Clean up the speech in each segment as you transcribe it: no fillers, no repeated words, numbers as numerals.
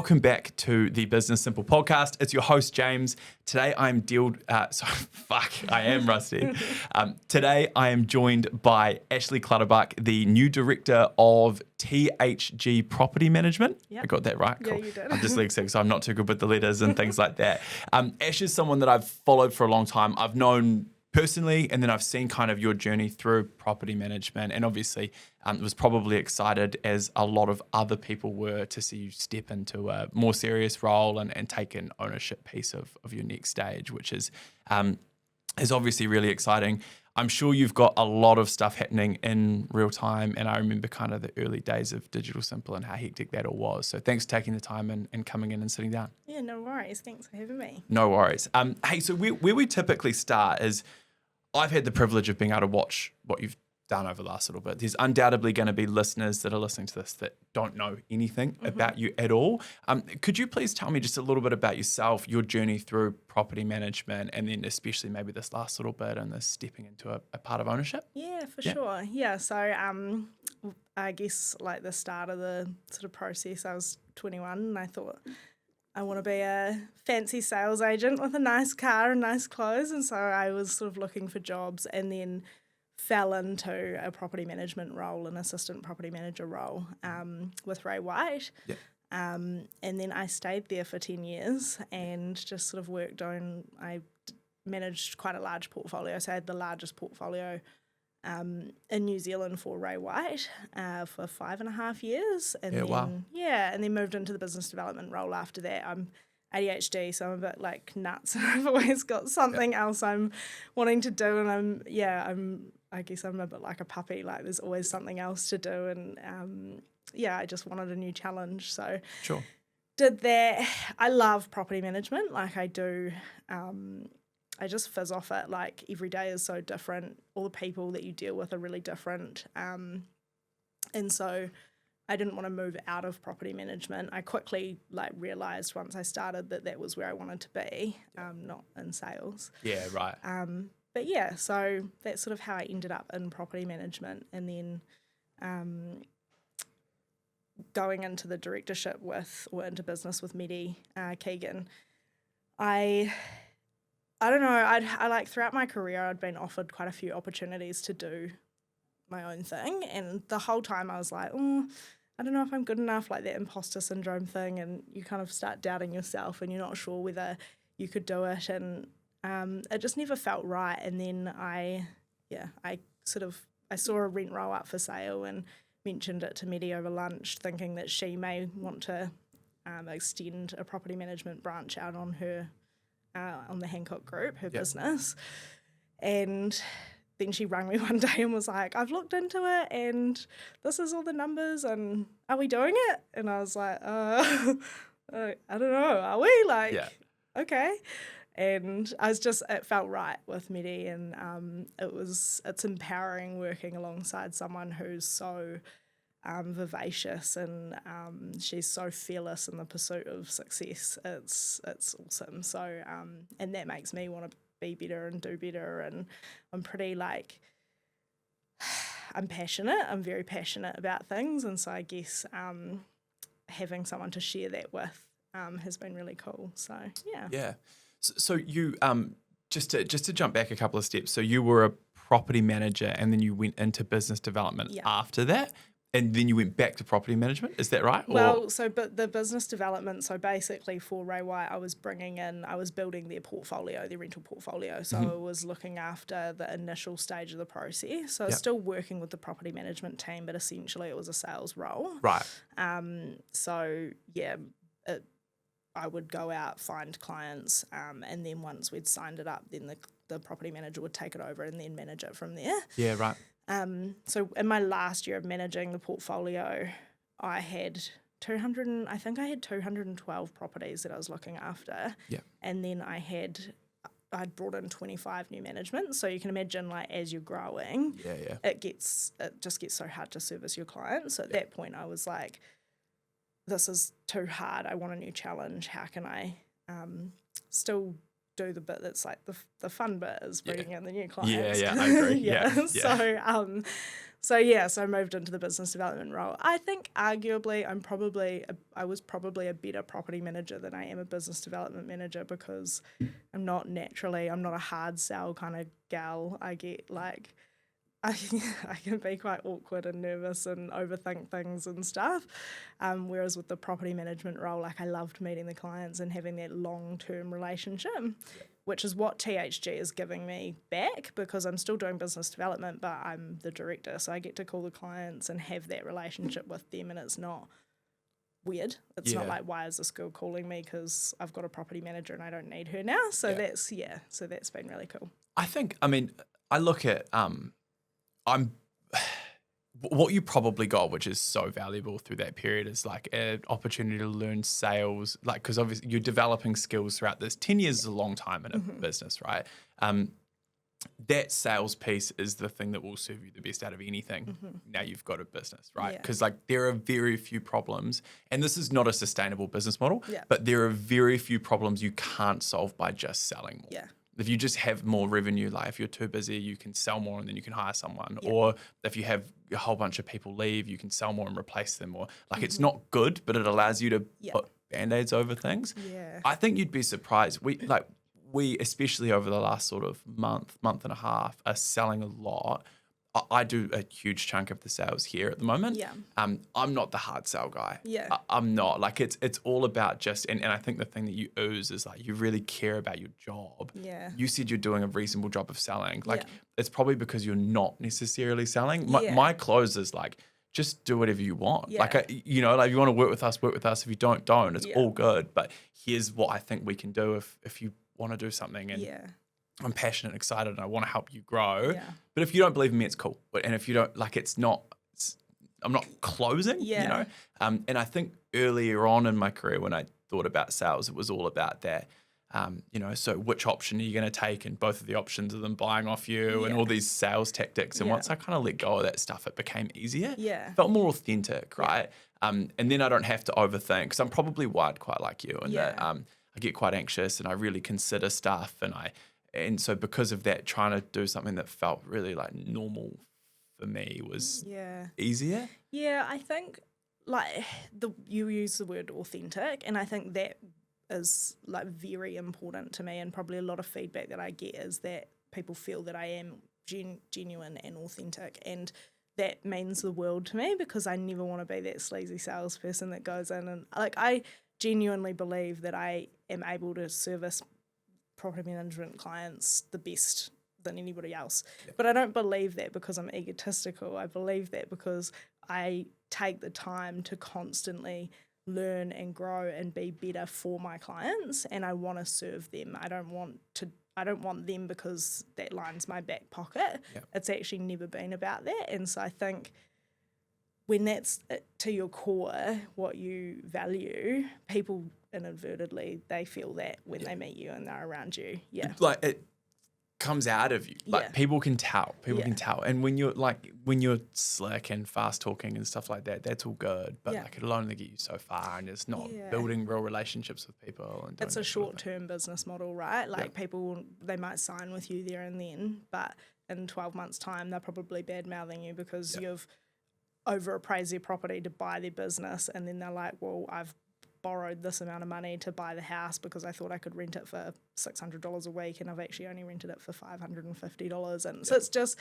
Welcome back to the Business Simple podcast. It's your host, James. Today I am rusty. Today I am joined by Ashleigh Clutterbuck, the new director of THG Property Management. Yep. I got that right? Yeah, cool. you did. I'm dyslexic, so I'm not too good with the letters and things like that. Ash is someone that I've followed for a long time. I've known personally, and then I've seen kind of your journey through property management, and obviously was probably excited, as a lot of other people were, to see you step into a more serious role and take an ownership piece of your next stage, which is obviously really exciting. I'm sure you've got a lot of stuff happening in real time, and I remember kind of the early days of Digital Simple and how hectic that all was. So thanks for taking the time and coming in and sitting down. Yeah, no worries. Thanks for having me. No worries. Hey, so where we typically start is, I've had the privilege of being able to watch what you've done over the last little bit. There's undoubtedly going to be listeners that are listening to this that don't know anything about you at all. Could you please tell me just a little bit about yourself, your journey through property management, and then especially maybe this last little bit and this stepping into a part of ownership? Yeah, for sure. Yeah, so I guess like the start of the sort of process, I was 21 and I thought, I want to be a fancy sales agent with a nice car and nice clothes. And so I was sort of looking for jobs, and then fell into a property management role, an assistant property manager role with Ray White. Yeah. And then I stayed there for 10 years and just sort of worked on, I managed quite a large portfolio. So I had the largest portfolio in New Zealand for Ray White for 5.5 years, and then moved into the business development role after that. I'm ADHD, so I'm a bit like nuts. I've always got something else I'm wanting to do, and I guess I'm a bit like a puppy. Like there's always something else to do, and I just wanted a new challenge. So Sure. Did that. I love property management, like I do. I just fizz off it. Like every day is so different. All the people that you deal with are really different. And so I didn't want to move out of property management. I quickly realised once I started that was where I wanted to be, not in sales. Yeah, right. But yeah, so that's sort of how I ended up in property management, and then going into the directorship into business with Medi Keegan. I don't know, I like throughout my career I'd been offered quite a few opportunities to do my own thing, and the whole time I was like, I don't know if I'm good enough, like that imposter syndrome thing, and you kind of start doubting yourself and you're not sure whether you could do it, and it just never felt right. And then I saw a rent roll up for sale and mentioned it to Medi over lunch, thinking that she may want to extend a property management branch out on her on the Hancock Group, her business. And then she rang me one day and was like, I've looked into it and this is all the numbers, and are we doing it? And I was like, I don't know, are we? Okay. And it felt right with Medi, and it's empowering working alongside someone who's so vivacious, and she's so fearless in the pursuit of success. It's awesome. So and that makes me want to be better and do better, and I'm pretty I'm passionate. I'm very passionate about things, and so I guess having someone to share that with has been really cool. So yeah. Yeah. So you just to jump back a couple of steps. So you were a property manager, and then you went into business development after that. And then you went back to property management, is that right? Well, but the business development, so basically for Ray White, I was building their portfolio, their rental portfolio. So I was looking after the initial stage of the process. So I was still working with the property management team, but essentially it was a sales role. Right. I would go out, find clients, and then once we'd signed it up, then the property manager would take it over and then manage it from there. Yeah, right. So in my last year of managing the portfolio, I had 212 properties that I was looking after. Yeah. And then I'd brought in 25 new management. So you can imagine, as you're growing, it just gets so hard to service your clients. So at that point I was like, this is too hard. I want a new challenge. How can I still do the bit that's like the fun bit is bringing in the new clients. Yeah, I agree. So I moved into the business development role. I think arguably I was probably a better property manager than I am a business development manager, because I'm not a hard sell kind of gal. I get like, I can be quite awkward and nervous and overthink things and stuff. Whereas with the property management role, like, I loved meeting the clients and having that long-term relationship, which is what THG is giving me back, because I'm still doing business development, but I'm the director. So I get to call the clients and have that relationship with them, and it's not weird. It's not like, why is this girl calling me because I've got a property manager and I don't need her now? So that's been really cool. I look at what you probably got, which is so valuable through that period, is like an opportunity to learn sales, like, because obviously you're developing skills throughout this. 10 years is a long time in a business, right? That sales piece is the thing that will serve you the best out of anything. Now you've got a business, right? Because like, there are very few problems, and this is not a sustainable business model, but there are very few problems you can't solve by just selling more. If you just have more revenue, like if you're too busy, you can sell more and then you can hire someone. Or if you have a whole bunch of people leave, you can sell more and replace them. Or like, it's not good, but it allows you to put Band-Aids over things. I think you'd be surprised. We, especially over the last sort of month and a half, are selling a lot. I do a huge chunk of the sales here at the moment. I'm not the hard sell guy. I'm not. Like, it's all about just, and I think the thing that you ooze is like, you really care about your job. You said you're doing a reasonable job of selling. Like, it's probably because you're not necessarily selling. My close is like, just do whatever you want. Like, like, if you want to work with us, work with us. If you don't. It's all good. But here's what I think we can do if you want to do something. And I'm passionate and excited and I want to help you grow. But if you don't believe in me, it's cool. And if you don't, like, I'm not closing, you know? And I think earlier on in my career, when I thought about sales, it was all about that, so which option are you going to take? And both of the options of them buying off you and all these sales tactics. And once I kind of let go of that stuff, it became easier. It felt more authentic, right? And then I don't have to overthink, because I'm probably wired quite like you, and that I get quite anxious and I really consider stuff, and so because of that, trying to do something that felt really like normal for me was easier. I think, like, you use the word authentic, and I think that is like very important to me, and probably a lot of feedback that I get is that people feel that I am genuine and authentic, and that means the world to me, because I never want to be that sleazy salesperson that goes in and, like, I genuinely believe that I am able to service property management clients the best than anybody else. But I don't believe that because I'm egotistical. I believe that because I take the time to constantly learn and grow and be better for my clients, and I want to serve them. I don't want them because that lines my back pocket. It's actually never been about that. And so I think when that's to your core, what you value, people inadvertently, they feel that when they meet you and they're around you. Like, it comes out of you. Like, people can tell. Can tell. And when you're slick and fast talking and stuff like that, that's all good. But like, it'll only get you so far, and it's not building real relationships with people. And it's a short-term business model, right? Like, people, they might sign with you there and then, but in 12 months' time, they're probably bad-mouthing you because you've overappraised their property to buy their business, and then they're like, well, I've borrowed this amount of money to buy the house because I thought I could rent it for $600 a week, and I've actually only rented it for $550. And so it's just,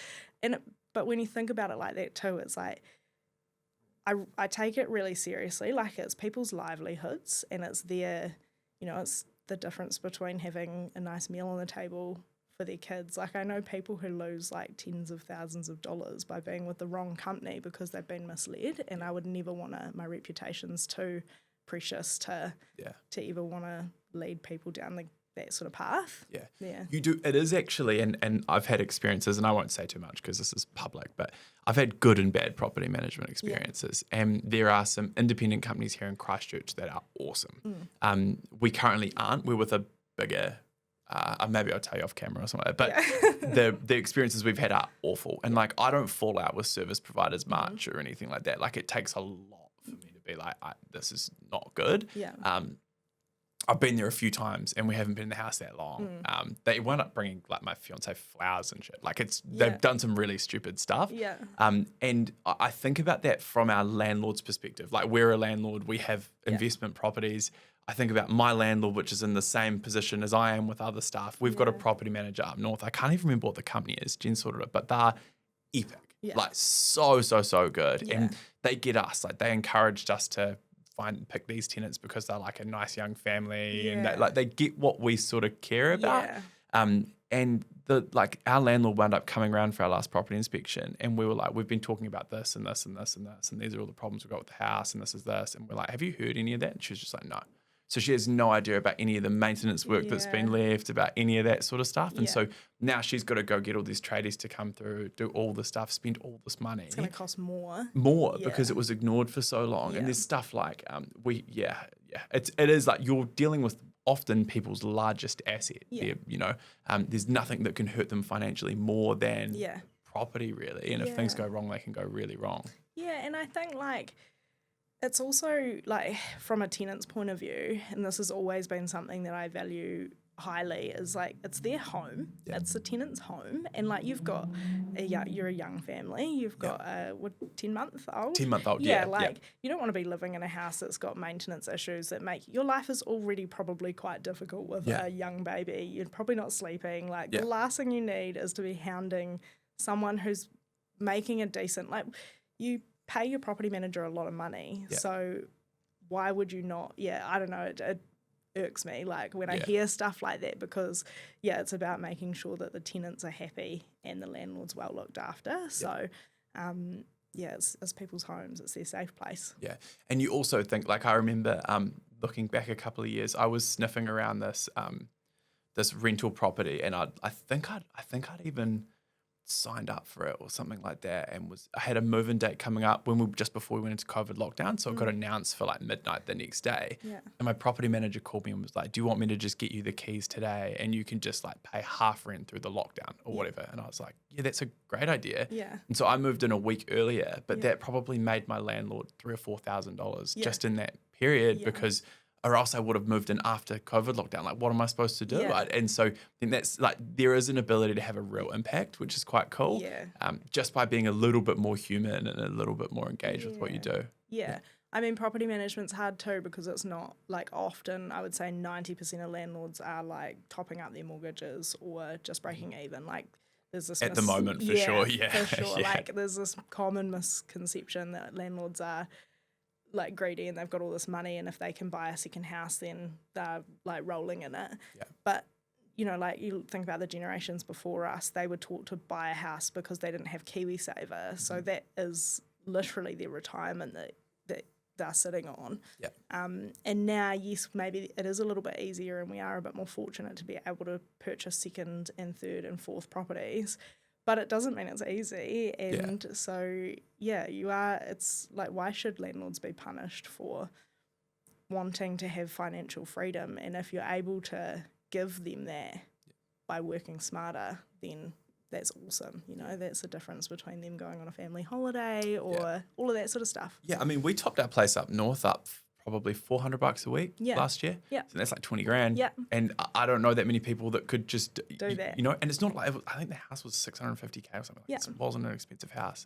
but when you think about it like that too, it's like, I take it really seriously. Like, it's people's livelihoods, and it's their, it's the difference between having a nice meal on the table for their kids. Like, I know people who lose like tens of thousands of dollars by being with the wrong company because they've been misled, and I would never want to, my reputation's too precious to ever want to lead people down that sort of path. You do. It is actually, and I've had experiences, and I won't say too much because this is public, but I've had good and bad property management experiences, and there are some independent companies here in Christchurch that are awesome. We currently aren't. We're with a bigger, maybe I'll tell you off camera or something, but the experiences we've had are awful. And like, I don't fall out with service providers much or anything like that. Like, it takes a lot for me to be like, this is not good. I've been there a few times and we haven't been in the house that long. They wound up bringing like my fiance flowers and shit. Like they've done some really stupid stuff. Yeah. And I think about that from our landlord's perspective. Like we're a landlord, we have investment properties. I think about my landlord, which is in the same position as I am with other staff. We've got a property manager up north. I can't even remember what the company is. Jen sorted it, but they're epic. Yeah. Like so good. Yeah. And they get us. Like they encouraged us to pick these tenants because they're like a nice young family and they get what we sort of care about. And our landlord wound up coming around for our last property inspection, and we were like, we've been talking about this and this and this and this, and these are all the problems we've got with the house, and this is this, and we're like, have you heard any of that? And she was just like, no. So she has no idea about any of the maintenance work that's been left, about any of that sort of stuff. And so now she's got to go get all these tradies to come through, do all the stuff, spend all this money. It's going to cost more. Because it was ignored for so long. And there's stuff like, it is like you're dealing with often people's largest asset. There's nothing that can hurt them financially more than property, really. And if things go wrong, they can go really wrong. Yeah, and I think like it's also like from a tenant's point of view, and this has always been something that I value highly, is like it's their home, it's the tenant's home, and like you've got you're a young family, you've got a 10-month-old. 10-month-old, you don't want to be living in a house that's got maintenance issues that make your life is already probably quite difficult with a young baby. You're probably not sleeping. Like the last thing you need is to be hounding someone who's making a decent, like you pay your property manager a lot of money, so why would you not? I don't know, it irks me like when I hear stuff like that, because it's about making sure that the tenants are happy and the landlord's well looked after. So it's people's homes, it's their safe place. And you also think, like, I remember looking back a couple of years, I was sniffing around this rental property, and I think I'd even signed up for it or something like that, and I had a move-in date coming up just before we went into COVID lockdown, so it got announced for like midnight the next day. And my property manager called me and was like, do you want me to just get you the keys today and you can just like pay half rent through the lockdown or whatever? And I was like, that's a great idea. And so I moved in a week earlier, but that probably made my landlord $3,000 or $4,000 just in that period, because or else I would have moved in after COVID lockdown. Like, what am I supposed to do? Right? And so then that's like, there is an ability to have a real impact, which is quite cool. Just by being a little bit more human and a little bit more engaged with what you do. I mean, property management's hard too, because it's not like often, I would say 90% of landlords are like topping up their mortgages or just breaking even. Like there's this at the moment, for sure. For sure. Like there's this common misconception that landlords are like greedy and they've got all this money, and if they can buy a second house then they're like rolling in it. But you know, like you think about the generations before us, they were taught to buy a house because they didn't have KiwiSaver, so that is literally their retirement that they're sitting on. And now, yes, maybe it is a little bit easier and we are a bit more fortunate to be able to purchase second and third and fourth properties, but it doesn't mean it's easy. And so, it's like, why should landlords be punished for wanting to have financial freedom? And if you're able to give them that by working smarter, then that's awesome. You know, that's the difference between them going on a family holiday or all of that sort of stuff. I mean, we topped our place up north up probably $400 a week last year. So that's like 20 grand. And I don't know that many people that could just do that. You know, and it's not like, I think the house was $650K or something. Like it wasn't an expensive house.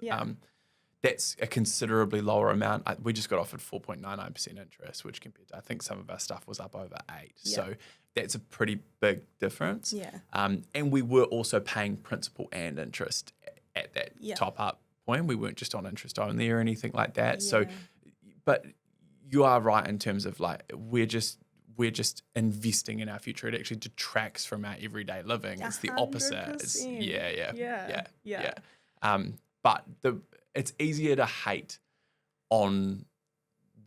That's a considerably lower amount. We just got offered 4.99% interest, which compared to, I think some of our stuff was up over 8. So that's a pretty big difference. And we were also paying principal and interest at that top up point. We weren't just on interest only or anything like that. So, but you are right in terms of like, we're just investing in our future. It actually detracts from our everyday living. It's the opposite. It's, but it's easier to hate on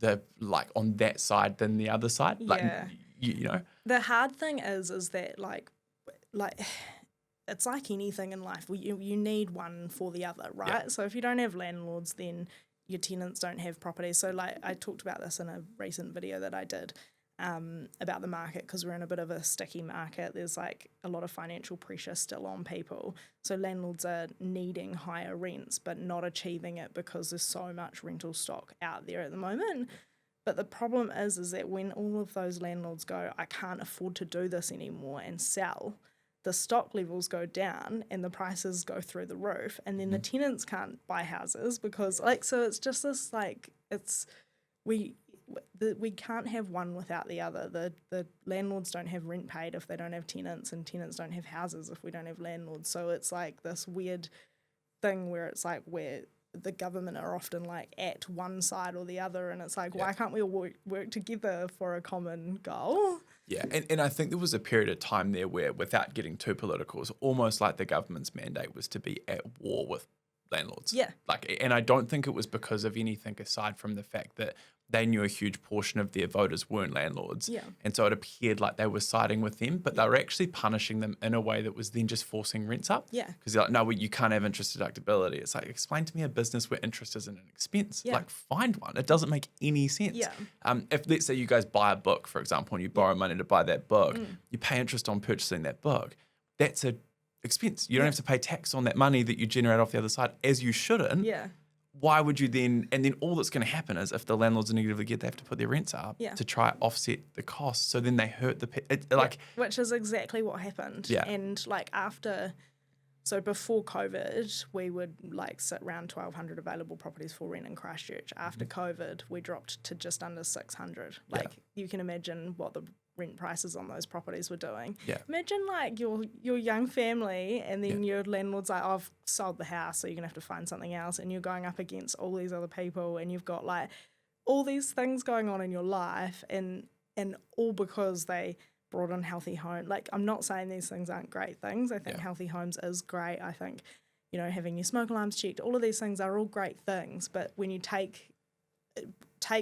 on that side than the other side. Like, you know, the hard thing is that like it's like anything in life. You need one for the other, right? So if you don't have landlords, then your tenants don't have property. So like I talked about this in a recent video that I did about the market, because we're in a bit of a sticky market. There's like a lot of financial pressure still on people. So landlords are needing higher rents but not achieving it because there's so much rental stock out there at the moment. But the problem is that when all of those landlords go, I can't afford to do this anymore and sell, the stock levels go down and the prices go through the roof, and then the tenants can't buy houses because so it's just this we can't have one without the other. The landlords don't have rent paid if they don't have tenants, and tenants don't have houses if we don't have landlords. So it's like this weird thing where it's like where the government are often like at one side or the other, and it's like, why can't we all work together for a common goal? Yeah, and I think there was a period of time there where, without getting too political, it's almost like the government's mandate was to be at war with landlords. Yeah. And I don't think it was because of anything aside from the fact that they knew a huge portion of their voters weren't landlords. Yeah. And so it appeared like they were siding with them, but they were actually punishing them in a way that was then just forcing rents up. Yeah. Because they're like, no, you can't have interest deductibility. It's like, explain to me a business where interest isn't an expense. Yeah. Like, find one. It doesn't make any sense. Yeah. If, let's say, you guys buy a book, for example, and you borrow money to buy that book, you pay interest on purchasing that book. That's a expense. You don't have to pay tax on that money that you generate off the other side, as you shouldn't. Yeah. Why would you then, and then all that's going to happen is if the landlords are negatively geared, they have to put their rents up to try offset the costs. So then they hurt which is exactly what happened. Yeah. And like before COVID, we would like sit around 1,200 available properties for rent in Christchurch. After COVID, we dropped to just under 600. Like you can imagine what the rent prices on those properties were doing. Yeah. Imagine like your young family, and then your landlord's like, I've sold the house, so you're gonna have to find something else, and you're going up against all these other people, and you've got like all these things going on in your life, and all because they brought in healthy home. Like, I'm not saying these things aren't great things. I think healthy homes is great. I think, having your smoke alarms checked, all of these things are all great things, but when you take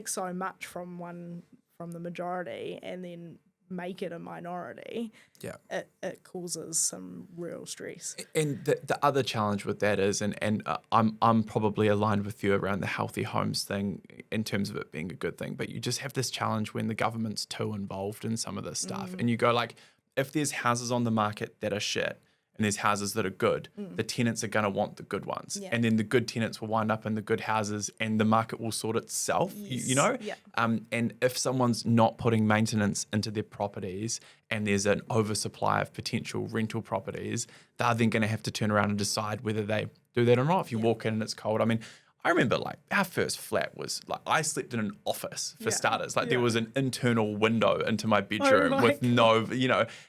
so much from the majority and then make it a minority, it causes some real stress. And the other challenge with that is, and I'm probably aligned with you around the healthy homes thing in terms of it being a good thing, but you just have this challenge when the government's too involved in some of this stuff. And you go like, if there's houses on the market that are shit, and there's houses that are good, the tenants are going to want the good ones. Yeah. And then the good tenants will wind up in the good houses and the market will sort itself, Yes. you know? Yeah. And if someone's not putting maintenance into their properties and there's an oversupply of potential rental properties, they're then going to have to turn around and decide whether they do that or not. If you walk in and it's cold, I mean, I remember like our first flat was like I slept in an office for starters. Like there was an internal window into my bedroom with no,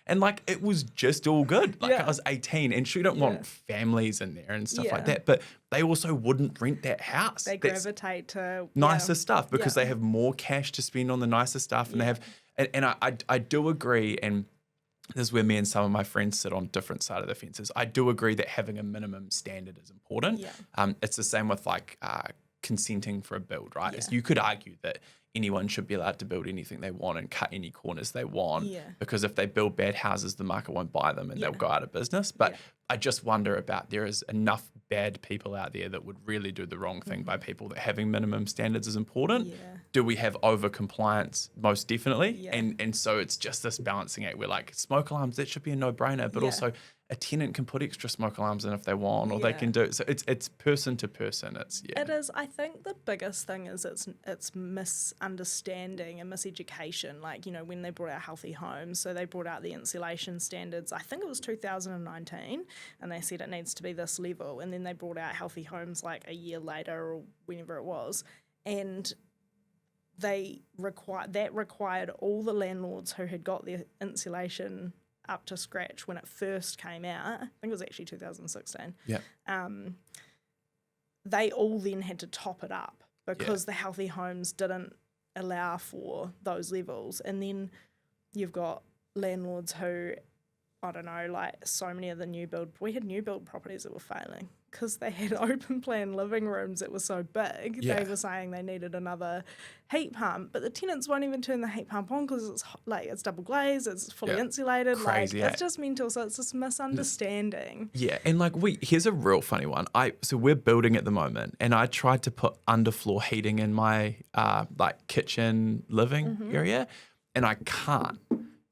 and like it was just all good. Like I was 18 and sure, you don't want families in there and stuff like that, but they also wouldn't rent that house. They gravitate to nicer stuff because they have more cash to spend on the nicer stuff and they have, and I do agree, and this is where me and some of my friends sit on different side of the fences. I do agree that having a minimum standard is important. Yeah. It's the same with like consenting for a build, right? Yeah. You could argue that anyone should be allowed to build anything they want and cut any corners they want because if they build bad houses, the market won't buy them and they'll go out of business. But I just wonder about there is enough bad people out there that would really do the wrong thing by people that having minimum standards is important. Do we have over compliance? Most definitely. And so it's just this balancing act where like smoke alarms, that should be a no-brainer, but also a tenant can put extra smoke alarms in if they want, or they can do it. So it's person to person. It is. I think the biggest thing is it's misunderstanding and miseducation. Like, when they brought out healthy homes, so they brought out the insulation standards. I think it was 2019, and they said it needs to be this level. And then they brought out healthy homes like a year later or whenever it was, and they required all the landlords who had got their insulation up to scratch when it first came out. I think it was actually 2016. Yeah. They all then had to top it up because the healthy homes didn't allow for those levels. And then you've got landlords who, I don't know, like so many of the we had new build properties that were failing because they had open plan living rooms that were so big. They were saying they needed another heat pump, but the tenants won't even turn the heat pump on because it's double glazed, it's fully insulated. Crazy, it's just mental. So it's this misunderstanding. Yeah, and like here's a real funny one. So we're building at the moment, and I tried to put underfloor heating in my like kitchen living area, and I can't.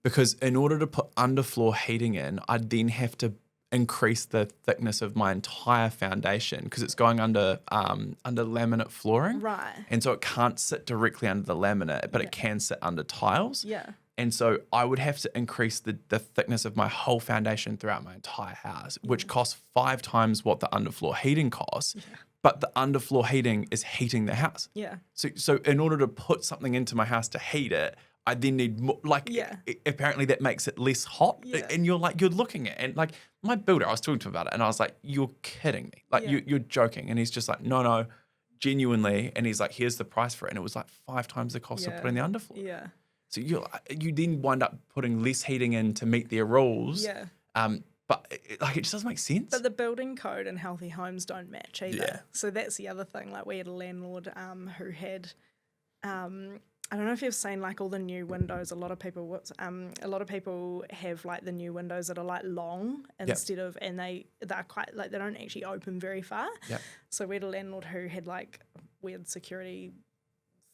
Because in order to put underfloor heating in, I'd then have to increase the thickness of my entire foundation because it's going under laminate flooring. Right. And so it can't sit directly under the laminate, but it can sit under tiles. Yeah. And so I would have to increase the thickness of my whole foundation throughout my entire house, which costs 5 times what the underfloor heating costs. Yeah. But the underfloor heating is heating the house. Yeah. So in order to put something into my house to heat it, I then need more, apparently that makes it less hot. Yeah. And you're looking at it. And like my builder, I was talking to him about it and I was like, you're kidding me. Like you're joking. And he's just like, no, genuinely. And he's like, here's the price for it. And it was like 5 times the cost of putting the underfloor. Yeah. So you then wind up putting less heating in to meet their rules. Yeah. But it just doesn't make sense. But the building code and healthy homes don't match either. Yeah. So that's the other thing. Like we had a landlord who had, I don't know if you've seen like all the new windows. A lot of people have like the new windows that are like long instead of, and they're quite like they don't actually open very far. Yep. So we had a landlord who had like weird security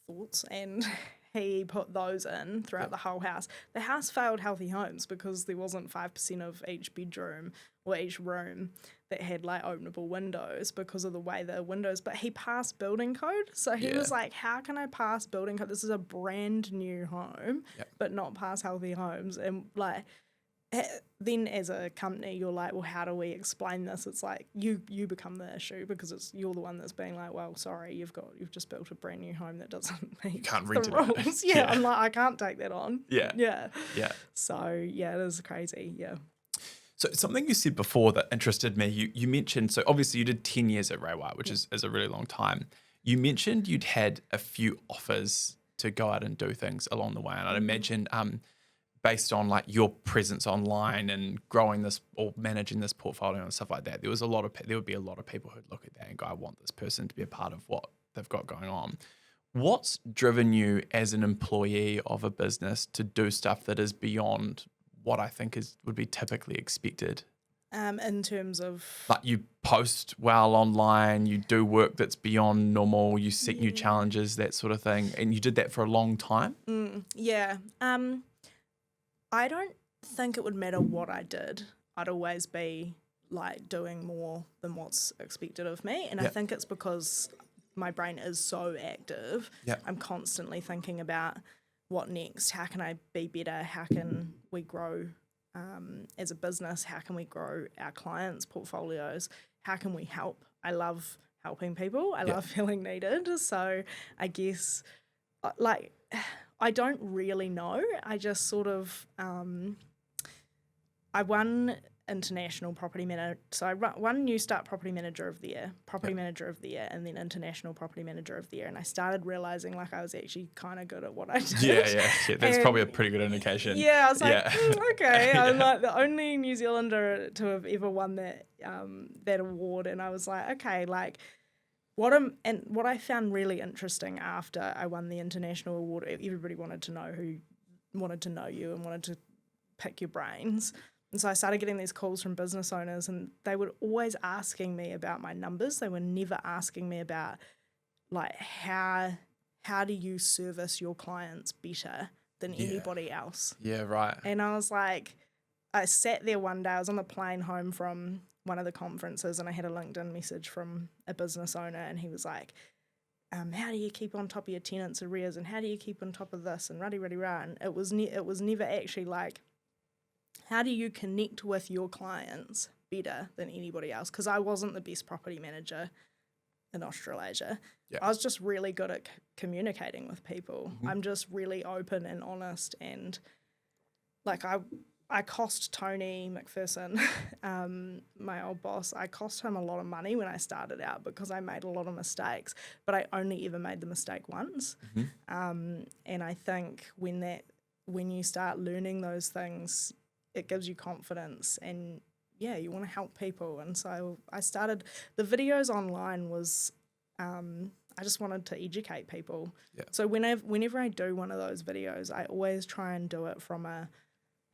thoughts and he put those in throughout the whole house. The house failed healthy homes because there wasn't 5% of each bedroom or each room that had like openable windows because of the way the windows, but he passed building code. So he was like, how can I pass building code? This is a brand new home, but not pass healthy homes. And like, then as a company, you're like, well, how do we explain this? It's like you become the issue because you're the one that's being like, well, sorry, you've just built a brand new home that doesn't meet the rules. Yeah, I'm like, I can't take that on. Yeah. So yeah, it is crazy. Yeah. So something you said before that interested me, you mentioned, so obviously you did 10 years at Ray White, which is a really long time. You mentioned you'd had a few offers to go out and do things along the way. And I'd imagine based on like your presence online and growing this or managing this portfolio and stuff like that, there would be a lot of people who'd look at that and go, I want this person to be a part of what they've got going on. What's driven you as an employee of a business to do stuff that is beyond what I think would be typically expected? In terms of like you post well online, you do work that's beyond normal, you seek new challenges, that sort of thing, and you did that for a long time. I don't think it would matter what I did. I'd always be like doing more than what's expected of me, and I think it's because my brain is so active. I'm constantly thinking about what next, how can I be better, how can we grow as a business, how can we grow our clients' portfolios, how can we help. I love helping people, I love feeling needed, so I guess like I don't really know, I just sort of I won International Property Manager. So I won New Start Property Manager of the Year, Manager of the Year, and then International Property Manager of the Year. And I started realizing like I was actually kind of good at what I did. Yeah. That's probably a pretty good indication. Yeah, I was like, okay. I'm like the only New Zealander to have ever won that that award, and I was like, okay, like what I found really interesting after I won the international award, everybody wanted to know you and wanted to pick your brains. And so I started getting these calls from business owners, and they were always asking me about my numbers. They were never asking me about like how do you service your clients better than anybody else. Yeah, right. And I was like, I sat there one day, I was on the plane home from one of the conferences, and I had a LinkedIn message from a business owner, and he was like, how do you keep on top of your tenants' arrears, and how do you keep on top of this, and rah. And it was never actually like, how do you connect with your clients better than anybody else? Because I wasn't the best property manager in Australasia. Yeah. I was just really good at communicating with people. Mm-hmm. I'm just really open and honest, and like I cost Tony McPherson, my old boss, I cost him a lot of money when I started out because I made a lot of mistakes, but I only ever made the mistake once. Mm-hmm. And I think when you start learning those things, it gives you confidence, and you want to help people. And so I started the videos online was I just wanted to educate people. Yeah. So whenever I do one of those videos, I always try and do it from a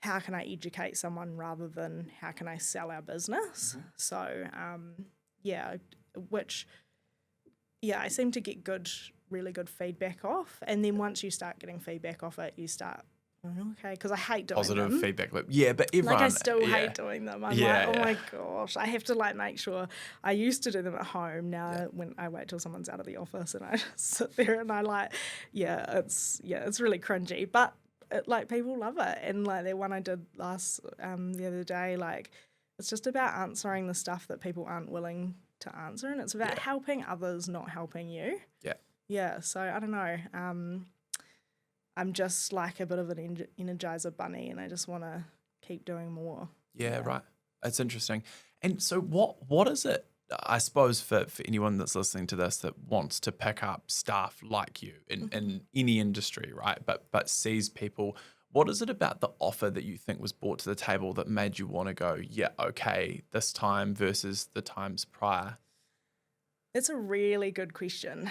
how can I educate someone rather than how can I sell our business. Mm-hmm. So I seem to get really good feedback off, and then once you start getting feedback off it, you start Okay, because I hate doing positive them. feedback loop. Yeah, but everyone. Like I still yeah. hate doing them. I'm Yeah, like, oh yeah. my gosh, I have to like make sure. I used to do them at home. Now when I wait till someone's out of the office and I just sit there and I like, it's really cringy, but like people love it. And like the one I did the other day, like it's just about answering the stuff that people aren't willing to answer, and it's about helping others, not helping you. Yeah. Yeah. So I don't know. I'm just like a bit of an energizer bunny, and I just want to keep doing more. Yeah, right. That's interesting. And so what is it, I suppose, for anyone that's listening to this that wants to pick up staff like you in any industry, right, but sees people, what is it about the offer that you think was brought to the table that made you want to go, yeah, okay, this time versus the times prior? It's a really good question.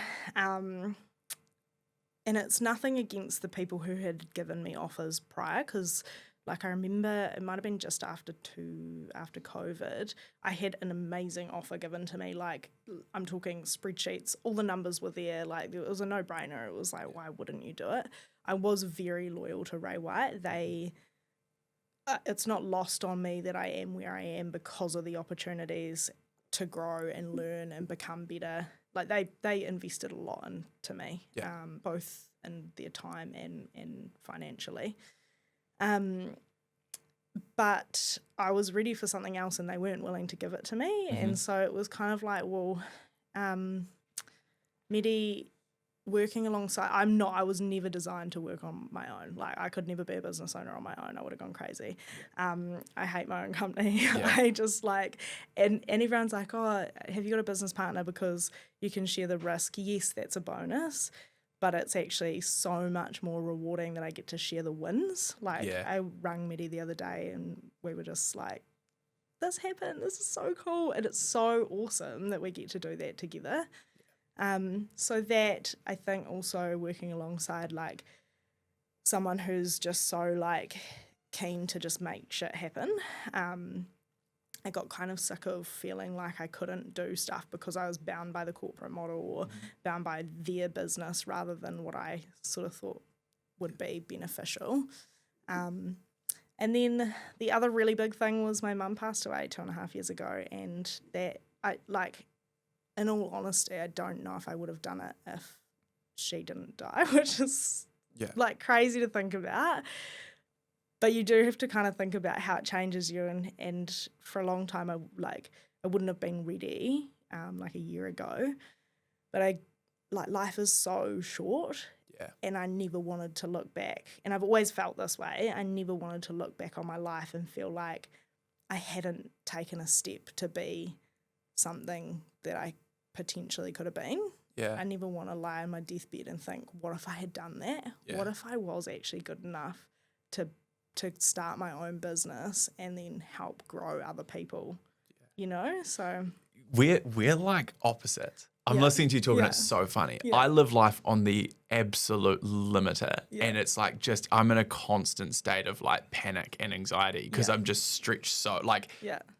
And it's nothing against the people who had given me offers prior, because like I remember it might have been just after COVID, I had an amazing offer given to me. Like I'm talking spreadsheets, all the numbers were there. Like it was a no-brainer. It was like, why wouldn't you do it? I was very loyal to Ray White. It's not lost on me that I am where I am because of the opportunities to grow and learn and become better. Like they invested a lot into me, both in their time and financially. But I was ready for something else and they weren't willing to give it to me. And so it was kind of like, well, Medi working alongside, I was never designed to work on my own. Like I could never be a business owner on my own. I would have gone crazy. I hate my own company. I just like, and everyone's like, oh, have you got a business partner because you can share the risk? Yes, that's a bonus, but it's actually so much more rewarding that I get to share the wins. Like I rang Medi the other day and we were just like, this happened. This is so cool. And it's so awesome that we get to do that together. So that I think also working alongside like someone who's just so like keen to just make shit happen. I got kind of sick of feeling like I couldn't do stuff because I was bound by the corporate model or bound by their business rather than what I sort of thought would be beneficial. And then the other really big thing was my mum passed away 2.5 years ago, and that I like, in all honesty, I don't know if I would have done it if she didn't die, which is like crazy to think about. But you do have to kind of think about how it changes you. And for a long time, I wouldn't have been ready like a year ago. But life is so short. Yeah. And I never wanted to look back. And I've always felt this way. I never wanted to look back on my life and feel like I hadn't taken a step to be something that I potentially could have been. Yeah. I never want to lie on my deathbed and think, what if I had done that? Yeah. What if I was actually good enough to start my own business and then help grow other people? Yeah. You know? So we're like opposite. I'm listening to you talking, it's so funny. Yeah. I live life on the absolute limiter. Yeah. And it's like I'm in a constant state of like panic and anxiety because I'm just stretched so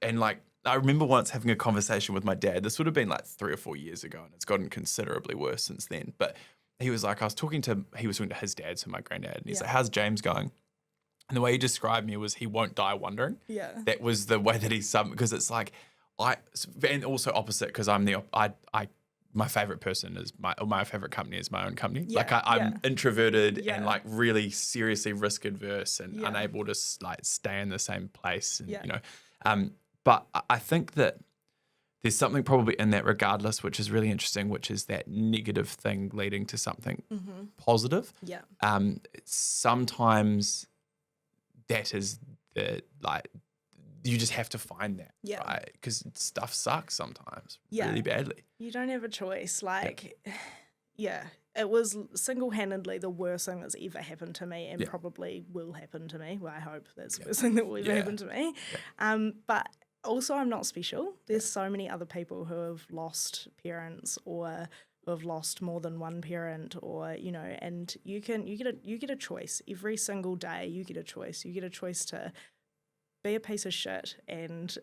and like I remember once having a conversation with my dad. This would have been like 3 or 4 years ago, and it's gotten considerably worse since then. But he was like, he was talking to his dad, so my granddad, and he's like, how's James going? And the way he described me was he won't die wondering. Yeah. That was the way that he because it's like and also opposite because I'm my favorite person is my favorite company is my own company. Yeah, like I'm introverted and like really seriously risk adverse and unable to like stay in the same place. And, you know, but I think that there's something probably in that regardless, which is really interesting, which is that negative thing leading to something positive. Yeah. Sometimes that is you just have to find that, right? Because stuff sucks sometimes really badly. You don't have a choice. It was single-handedly the worst thing that's ever happened to me and probably will happen to me. Well, I hope that's the worst thing that will ever happen to me. Yeah. But also I'm not special. There's so many other people who have lost parents or who have lost more than one parent, or, you know, and you get a choice. Every single day you get a choice. You get a choice to be a piece of shit and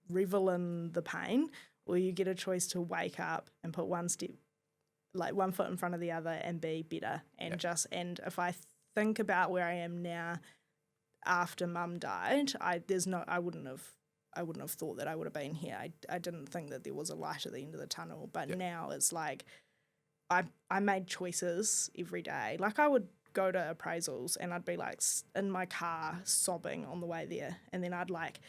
revel in the pain, or you get a choice to wake up and put one foot in front of the other and be better. And and if I think about where I am now after Mum died, I wouldn't have thought that I would have been here. I didn't think that there was a light at the end of the tunnel, but now it's like I made choices every day. Like I would go to appraisals and I'd be like in my car sobbing on the way there, and then I'd like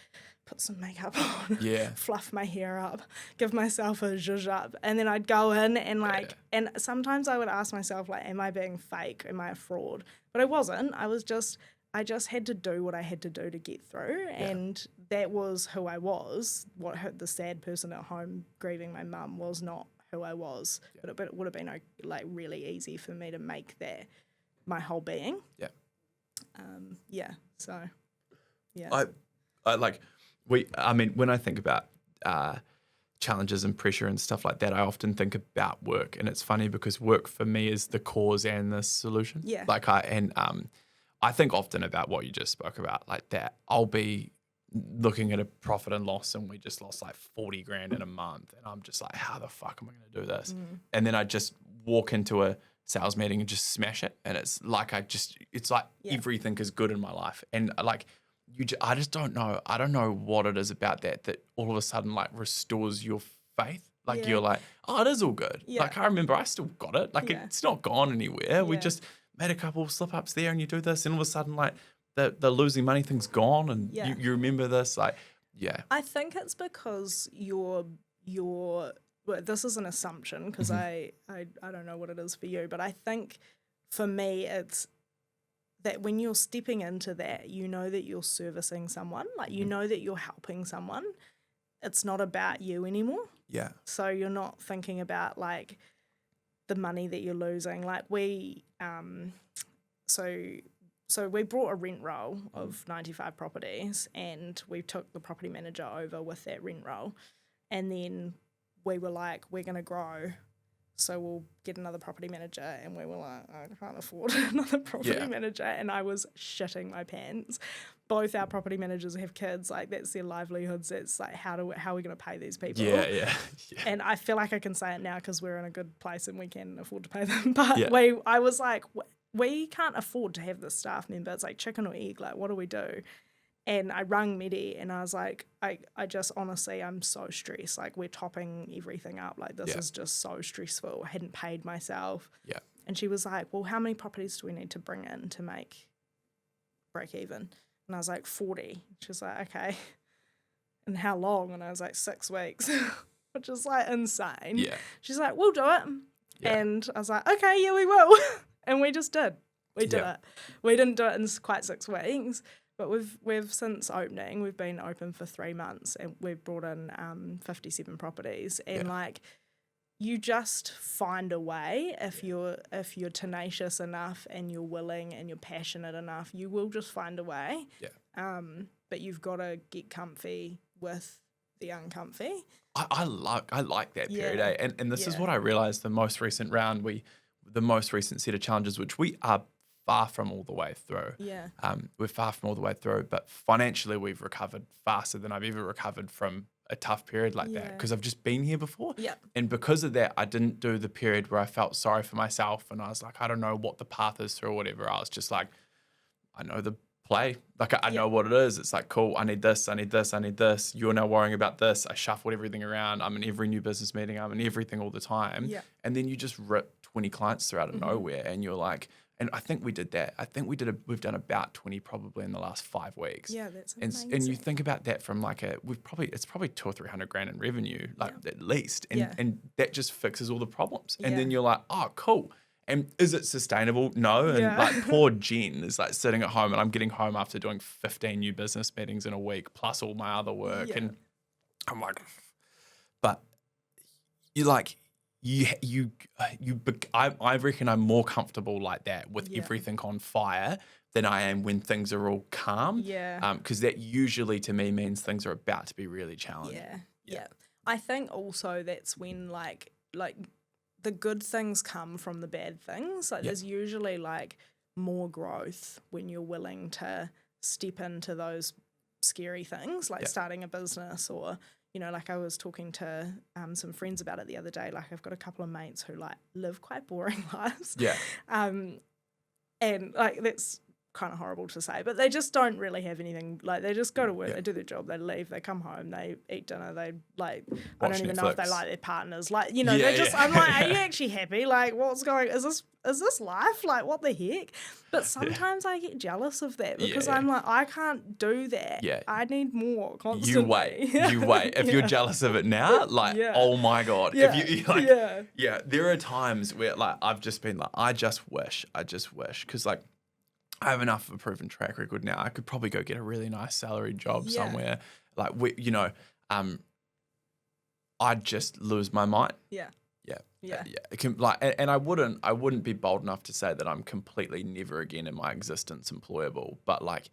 put some makeup on, fluff my hair up, give myself a zhuzh up, and then I'd go in and like and sometimes I would ask myself like, am I being fake? Am I a fraud? But I wasn't. I just had to do what I had to do to get through, and that was who I was. What hurt the sad person at home grieving my mum was not who I was, but it would have been like really easy for me to make that my whole being. So I like when I think about challenges and pressure and stuff like that, I often think about work, and it's funny because work for me is the cause and the solution. I think often about what you just spoke about, like that. I'll be looking at a profit and loss, and we just lost like 40 grand in a month, and I'm just like, how the fuck am I going to do this? And then I just walk into a sales meeting and just smash it, and it's like everything is good in my life, and like I just don't know. I don't know what it is about that all of a sudden like restores your faith. Like you're like, oh, it is all good. Like I remember I still got it. Like it's not gone anywhere. We just made a couple slip ups there, and you do this, and all of a sudden like the losing money thing's gone, and you remember this. Like, I think it's because you're well, this is an assumption because I don't know what it is for you, but I think for me it's that when you're stepping into that, you know that you're servicing someone, like you know that you're helping someone. It's not about you anymore. Yeah. So you're not thinking about like the money that you're losing. Like we so we brought a rent roll of 95 properties, and we took the property manager over with that rent roll, and then we were like, we're going to grow, so we'll get another property manager, and we were like, I can't afford another property manager, and I was shitting my pants. Both our property managers have kids, like that's their livelihoods. It's like, how are we going to pay these people? Yeah. And I feel like I can say it now because we're in a good place and we can afford to pay them. But I was like, we can't afford to have this staff member. It's like chicken or egg. Like, what do we do? And I rang Medi and I was like, I just honestly, I'm so stressed. Like, we're topping everything up. Like, this is just so stressful. I hadn't paid myself. Yeah. And she was like, well, how many properties do we need to bring in to make break even? And I was like, 40. She was like, okay. And how long? And I was like, 6 weeks, which is like insane. Yeah. She's like, we'll do it. Yeah. And I was like, okay, yeah, we will. And we just did. We did it. We didn't do it in quite 6 weeks, but we've since opening, we've been open for 3 months, and we've brought in 57 properties. And like, you just find a way if you're tenacious enough and you're willing and you're passionate enough, you will just find a way. Yeah. But you've got to get comfy with the uncomfy. I like that period, and this is what I realized the most recent round. The most recent set of challenges, which we are far from all the way through. Yeah. We're far from all the way through, but financially we've recovered faster than I've ever recovered from a tough period like that, because I've just been here before. Yeah. And because of that, I didn't do the period where I felt sorry for myself and I was like, I don't know what the path is through or whatever. I was just like, I know the play. Like, I know what it is. It's like, cool, I need this, I need this, I need this. You're now worrying about this. I shuffled everything around. I'm in every new business meeting. I'm in everything all the time. Yeah. And then you just rip 20 clients through out of nowhere, and you're like, and I think we did that. I think we've done about 20 probably in the last 5 weeks. Yeah, that's amazing. And you think about that from like it's probably 200 or 300 grand in revenue, like at least. And that just fixes all the problems. And then you're like, oh, cool. And is it sustainable? No. And like poor Jen is like sitting at home, and I'm getting home after doing 15 new business meetings in a week, plus all my other work. Yeah. And I'm like, but you're like, I reckon I'm more comfortable like that with everything on fire than I am when things are all calm. Yeah. Because that usually to me means things are about to be really challenging. Yeah. I think also that's when like the good things come from the bad things. Like there's usually like more growth when you're willing to step into those scary things, like starting a business, or you know, like I was talking to some friends about it the other day. Like I've got a couple of mates who like live quite boring lives. Yeah. And like that's kind of horrible to say, but they just don't really have anything. Like they just go to work, Yeah. they do their job, they leave, they come home, they eat dinner, they like I Watch don't even know if they Netflix. like their partners. Like, you know, Yeah, they just yeah. I'm like, are you actually happy? Like what's going is this life? Like what the heck? But sometimes I get jealous of that because Yeah. I'm like, I can't do that. Yeah. I need more constantly. You wait. If you're jealous of it now, like, Yeah. oh my God. Yeah. If you like, Yeah. yeah, there are times where like I've just been like, I just wish, because like I have enough of a proven track record now. I could probably go get a really nice salary job Yeah. somewhere. Like I'd just lose my mind. Yeah. Yeah. Yeah. Yeah. It can, like, and I wouldn't be bold enough to say that I'm completely never again in my existence employable, but like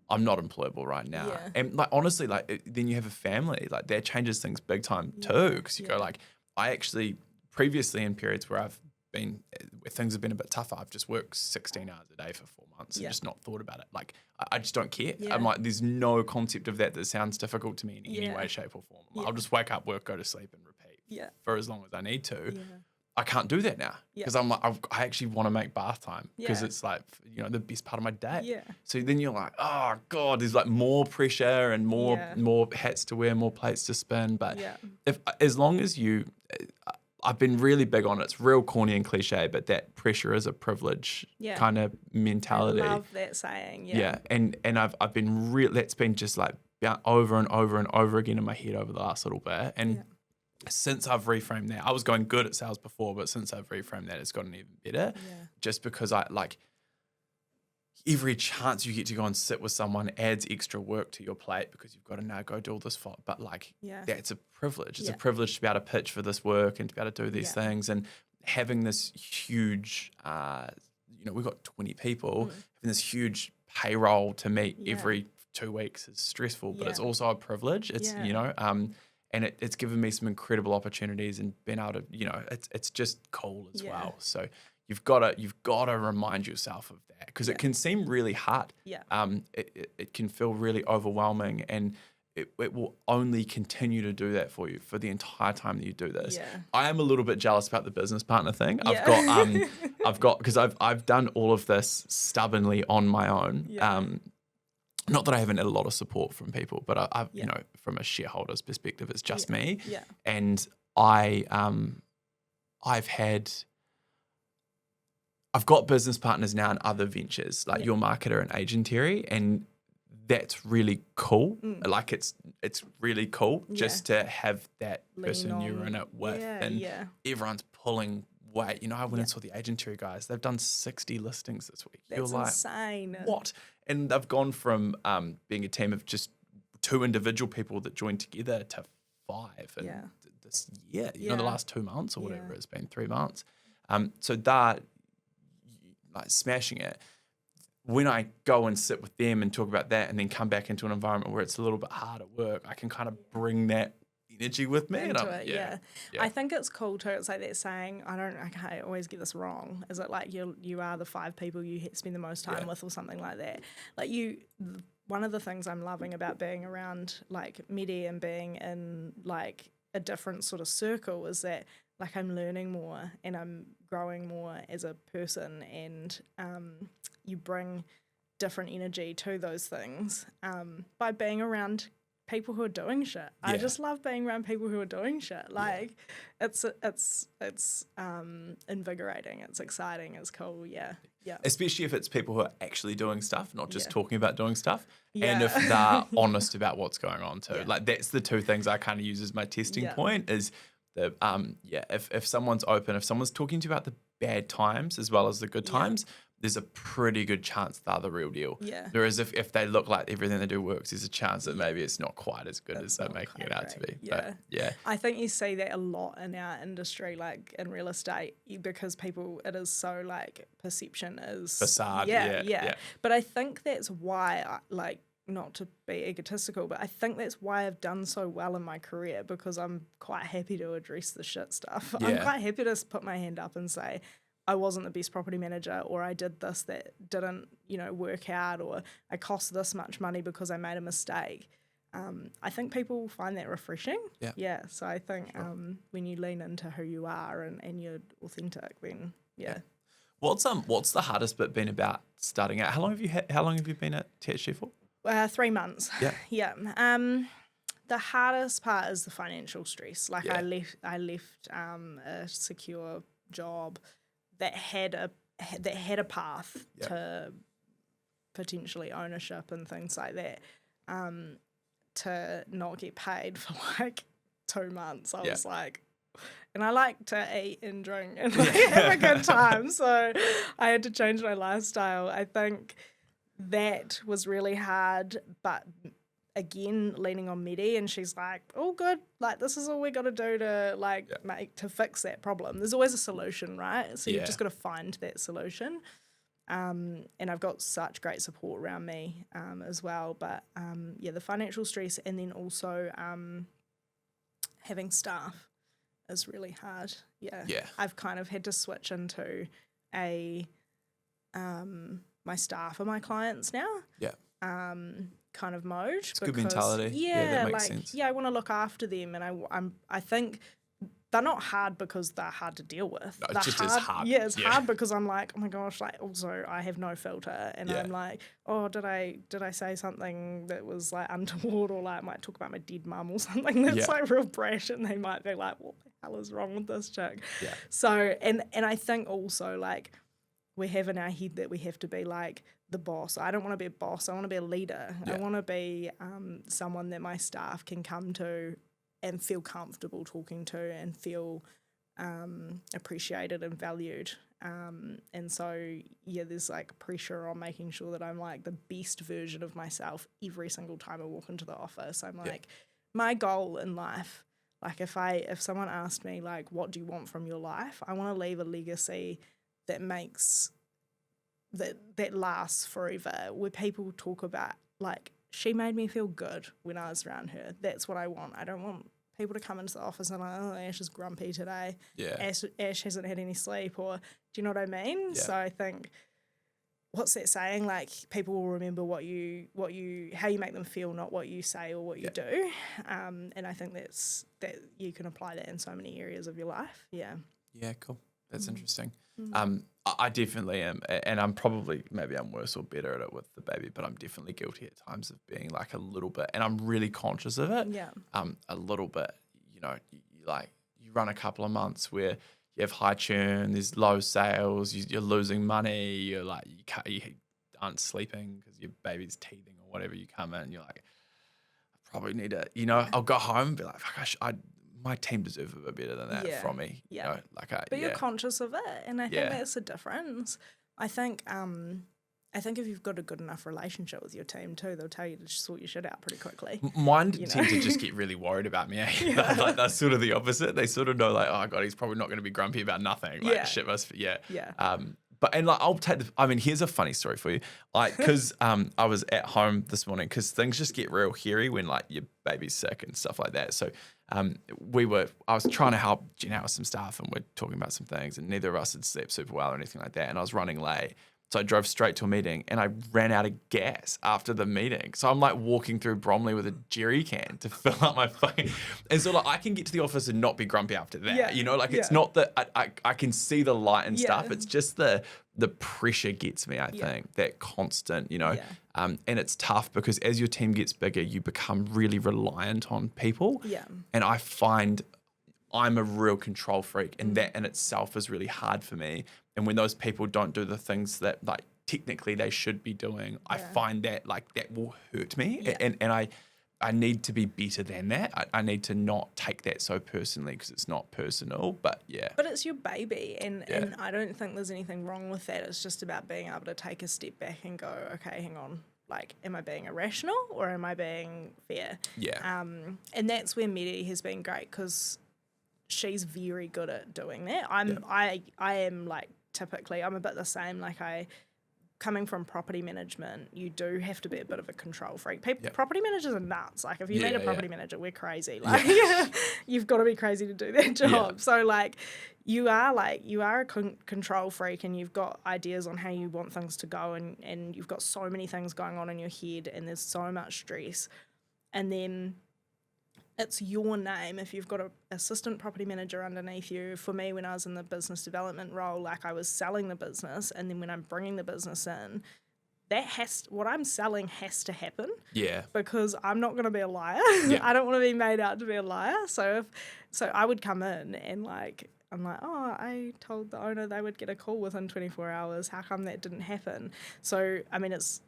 I'm not employable right now. Yeah. And like honestly, like then you have a family, like that changes things big time too. Because you go like, I actually previously in periods where I've been where things have been a bit tougher, I've just worked 16 hours a day for 4 months and just not thought about it. Like I just don't care. Yeah. I'm like, there's no concept of that sounds difficult to me in any way, shape or form. I'll just wake up, work, go to sleep and repeat for as long as I need to. Yeah. I can't do that now because I'm like, I actually want to make bath time because it's like, the best part of my day. Yeah. So then you're like, oh God, there's like more pressure and more hats to wear, more plates to spin. But as long as I've been really big on it. It's real corny and cliche, but that pressure is a privilege kind of mentality. I love that saying. Yeah. And I've been that's been just like over and over and over again in my head over the last little bit. And since I've reframed that, I was going good at sales before, but since I've reframed that, it's gotten even better. Yeah. Just because I like every chance you get to go and sit with someone adds extra work to your plate because you've got to now go do all this. But like that's a privilege. It's a privilege to be able to pitch for this work and to be able to do these things and having this huge, we've got 20 people, having this huge payroll to meet every 2 weeks is stressful, but it's also a privilege. It's, and it's given me some incredible opportunities and been able to, it's just cool as well. So you've got to remind yourself of that because it can seem really hard. Yeah. It can feel really overwhelming and it will only continue to do that for you for the entire time that you do this. Yeah. I am a little bit jealous about the business partner thing. Yeah. I've got because I've done all of this stubbornly on my own. Yeah. Not that I haven't had a lot of support from people, but I've from a shareholder's perspective, it's just me. Yeah. And I've got business partners now in other ventures, like Your Marketer and Agentary, and that's really cool. Like it's really cool just to have that person you're in it with, and everyone's pulling weight. I went and saw the Agentary guys. They've done 60 listings this week. That's insane. What? And they've gone from being a team of just 2 individual people that joined together to 5 in this year. The last 2 months or whatever it's been, 3 months. So that, like smashing it. When I go and sit with them and talk about that and then come back into an environment where it's a little bit hard at work, I can kind of bring that energy with me. I think it's cool too. It's like that saying, I always get this wrong. Is it like you are the 5 people you spend the most time with or something like that? Like one of the things I'm loving about being around like Medi and being in like a different sort of circle is that like I'm learning more and I'm growing more as a person and you bring different energy to those things by being around people who are doing shit. I just love being around people who are doing shit. Like it's invigorating. It's exciting. It's cool. Yeah. Yeah. Especially if it's people who are actually doing stuff, not just talking about doing stuff. Yeah. And if they're honest about what's going on too. Yeah. Like that's the 2 things I kind of use as my testing point is the if someone's open, if someone's talking to you about the bad times as well as the good times, there's a pretty good chance they're the real deal. Yeah. Whereas if they look like everything they do works, there's a chance that maybe it's not quite as good as they're making it out to be. Yeah. But, I think you see that a lot in our industry, like in real estate, because it is so like perception is facade. Yeah. But I think that's why not to be egotistical, but I think that's why I've done so well in my career because I'm quite happy to address the shit stuff. Yeah. I'm quite happy to put my hand up and say, I wasn't the best property manager or I did this that didn't, work out or I cost this much money because I made a mistake. I think people find that refreshing. Yeah. Yeah. So I think when you lean into who you are and you're authentic, then What's the hardest bit been about starting out? How long have you been at THG for? 3 months. Yeah. Yeah. The hardest part is the financial stress. Like I left a secure job that had a path to potentially ownership and things like that. To not get paid for like 2 months, I was like, and I like to eat and drink and like, have a good time. So I had to change my lifestyle. I think that was really hard, but again, leaning on Medi, and she's like, "Oh, good. Like this is all we got to do to to fix that problem. There's always a solution, right? So you've just got to find that solution." And I've got such great support around me as well. But the financial stress, and then also having staff is really hard. Yeah. I've kind of had to switch into my staff are my clients now. Yeah. Kind of mode. It's good mentality. Yeah, that makes sense. Yeah, I want to look after them, and I think they're not hard because they're hard to deal with. No, it's just as hard. Yeah, it's hard because I'm like, oh my gosh, like also I have no filter, and I'm like, oh, did I say something that was like untoward, or like I might talk about my dead mum or something that's like real brash, and they might be like, what the hell is wrong with this chick? Yeah. So and I think also like we have in our head that we have to be like the boss. I don't want to be a boss. I want to be a leader. I want to be someone that my staff can come to and feel comfortable talking to and feel appreciated and valued. And so, there's like pressure on making sure that I'm like the best version of myself every single time I walk into the office. I'm like, my goal in life, like if someone asked me like, what do you want from your life? I want to leave a legacy that makes that lasts forever, where people talk about like, she made me feel good when I was around her. That's what I want. I don't want people to come into the office and like, oh, Ash is grumpy today. Yeah. Ash hasn't had any sleep, or do you know what I mean? Yeah. So I think, what's that saying? Like, people will remember how you make them feel, not what you say or what you do. And I think that you can apply that in so many areas of your life. Yeah. Yeah, cool. That's interesting. I definitely am, and I'm probably, maybe I'm worse or better at it with the baby, but I'm definitely guilty at times of being like a little bit, and I'm really conscious of it. Yeah. A little bit, you run a couple of months where you have high churn, there's low sales, you're losing money, you aren't sleeping because your baby's teething or whatever. You come in, you're like, I probably need to, I'll go home and be like, fuck, my team deserve a bit better than that from me. Yeah. But you're conscious of it, and I think that's the difference. I think if you've got a good enough relationship with your team too, they'll tell you to sort your shit out pretty quickly. Mine tend to just get really worried about me. Like that's sort of the opposite. They sort of know like, oh God, he's probably not going to be grumpy about nothing. Like shit must, here's a funny story for you. Like, because I was at home this morning, because things just get real hairy when like your baby's sick and stuff like that. So I was trying to help Jen out with some stuff, and we're talking about some things, and neither of us had slept super well or anything like that. And I was running late. So I drove straight to a meeting, and I ran out of gas after the meeting. So I'm like walking through Bromley with a jerry can to fill up my phone. And so like I can get to the office and not be grumpy after that. It's not that I can see the light and stuff. It's just the pressure gets me, I think, that constant, and it's tough because as your team gets bigger, you become really reliant on people. Yeah. And I find I'm a real control freak, and that in itself is really hard for me. And when those people don't do the things that like technically they should be doing, I find that like that will hurt me. Yeah. And I need to be better than that. I need to not take that so personally, because it's not personal, but yeah. But it's your baby, and I don't think there's anything wrong with that. It's just about being able to take a step back and go, okay, hang on. Like, am I being irrational or am I being fair? Yeah. And that's where Medi has been great, because she's very good at doing that. I am like, typically I'm a bit the same. Like, coming from property management, you do have to be a bit of a control freak. Property managers are nuts. Like, if you meet a property manager, we're crazy. Like, you've got to be crazy to do that job. Yeah. So like you are a control freak, and you've got ideas on how you want things to go, and you've got so many things going on in your head, and there's so much stress. And then it's your name. If you've got an assistant property manager underneath you, for me, when I was in the business development role, like I was selling the business, and then when I'm bringing the business in, what I'm selling has to happen. Yeah. Because I'm not going to be a liar. Yeah. I don't want to be made out to be a liar. So I would come in and like, I'm like, oh, I told the owner they would get a call within 24 hours. How come that didn't happen? So, I mean, it's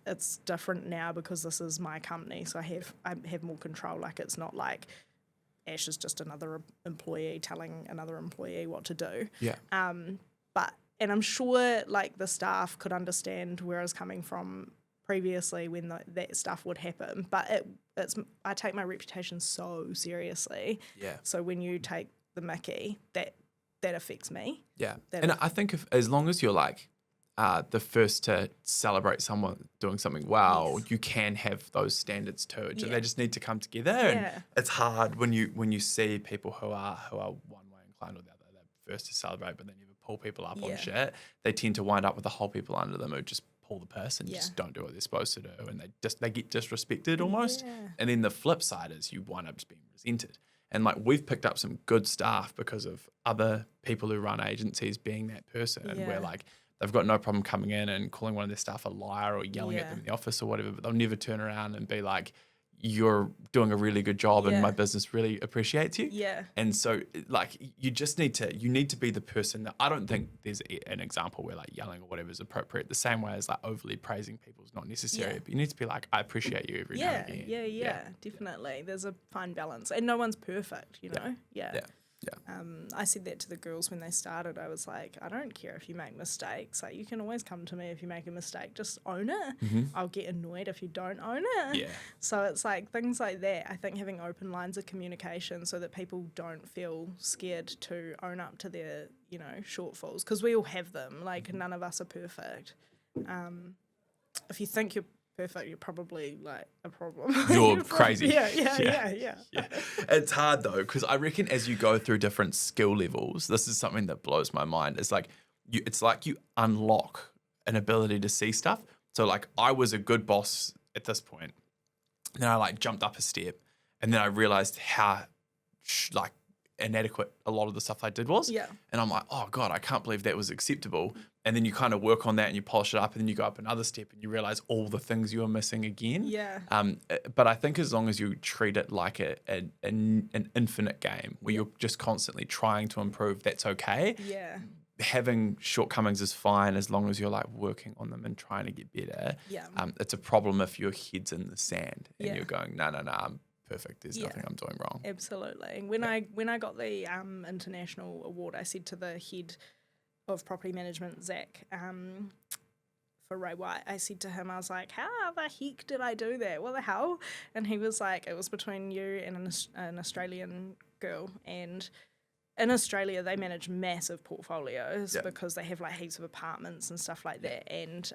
different now because this is my company. So I have more control. Like, it's not like Ash is just another employee telling another employee what to do. Yeah. And I'm sure like the staff could understand where I was coming from previously when that stuff would happen. But I take my reputation so seriously. Yeah. So when you take the mickey, that affects me. Yeah. I think as long as you're like the first to celebrate someone doing something well, you can have those standards too. They just need to come together. And it's hard when you see people who are one way inclined or the other. They're first to celebrate, but they never pull people up on shit. They tend to wind up with the whole people under them who just pull the purse and just don't do what they're supposed to do, and they get disrespected almost. And then the flip side is you wind up just being resented. And like we've picked up some good staff because of other people who run agencies being that person, where like they've got no problem coming in and calling one of their staff a liar or yelling at them in the office or whatever, but they'll never turn around and be like, you're doing a really good job and my business really appreciates you. Yeah. And so like you need to be the person that, I don't think there's an example where like yelling or whatever is appropriate, the same way as like overly praising people is not necessary, but you need to be like, I appreciate you every now and again. Yeah, definitely. There's a fine balance, and no one's perfect, you know? Yeah. I said that to the girls when they started. I was like, I don't care if you make mistakes. Like, you can always come to me if you make a mistake. Just own it. I'll get annoyed if you don't own it. Yeah. So it's like things like that. I think having open lines of communication so that people don't feel scared to own up to their, shortfalls, because we all have them. Like, none of us are perfect. If you think you're perfect, you're probably like a problem. You're crazy. Yeah. It's hard though, because I reckon as you go through different skill levels, this is something that blows my mind. It's like you unlock an ability to see stuff. So like I was a good boss at this point. Then I like jumped up a step, and then I realized how inadequate a lot of the stuff I did was. Yeah. And I'm like, oh God, I can't believe that was acceptable. And then you kind of work on that and you polish it up, and then you go up another step and you realize all the things you were missing again. Yeah. But I think as long as you treat it like an infinite game where you're just constantly trying to improve, that's okay. Yeah. Having shortcomings is fine as long as you're like working on them and trying to get better. Yeah. It's a problem if your head's in the sand and you're going, no, I'm perfect. There's nothing I'm doing wrong. Absolutely. When I got the international award, I said to the head of property management, Zach, for Ray White, I said to him, I was like, how the heck did I do that? What the hell? And he was like, it was between you and an Australian girl. And in Australia, they manage massive portfolios because they have like heaps of apartments and stuff like that. And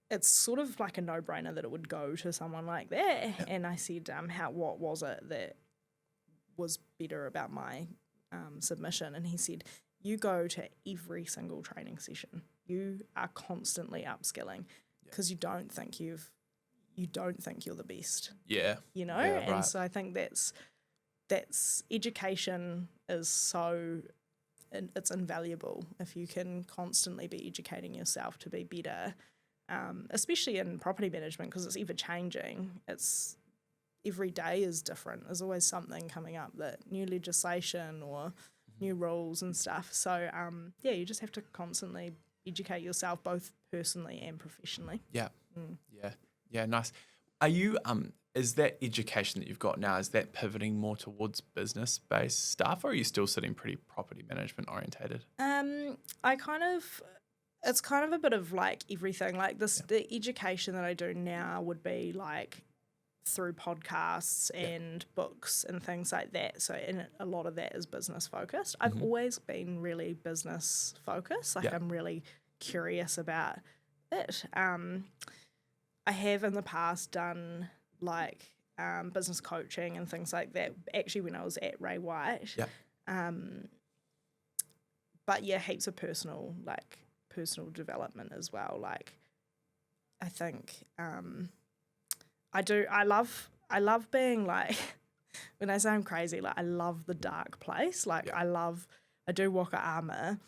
it's sort of like a no-brainer that it would go to someone like that. Yeah. And I said, what was it that was better about my submission? And he said, you go to every single training session. You are constantly upskilling because you don't think you're the best. Yeah. And right. so I think that's education is so, it's invaluable if you can constantly be educating yourself to be better. Especially in property management, because it's ever changing. It's every day is different. There's always something coming up, that new legislation or new rules and stuff. So you just have to constantly educate yourself, both personally and professionally. Yeah, nice. Are you is that education that you've got now, is that pivoting more towards business-based stuff, or are you still sitting pretty property management orientated? It's kind of a bit of like everything. Like the education that I do now would be like through podcasts and books and things like that. So, and a lot of that is business focused. I've always been really business focused. Like I'm really curious about it. I have in the past done like business coaching and things like that. Actually, when I was at Ray White. But heaps of personal development as well. Like, I think I love being like when I say I'm crazy, like I love the dark place. Like Yeah. I do walk at Armour,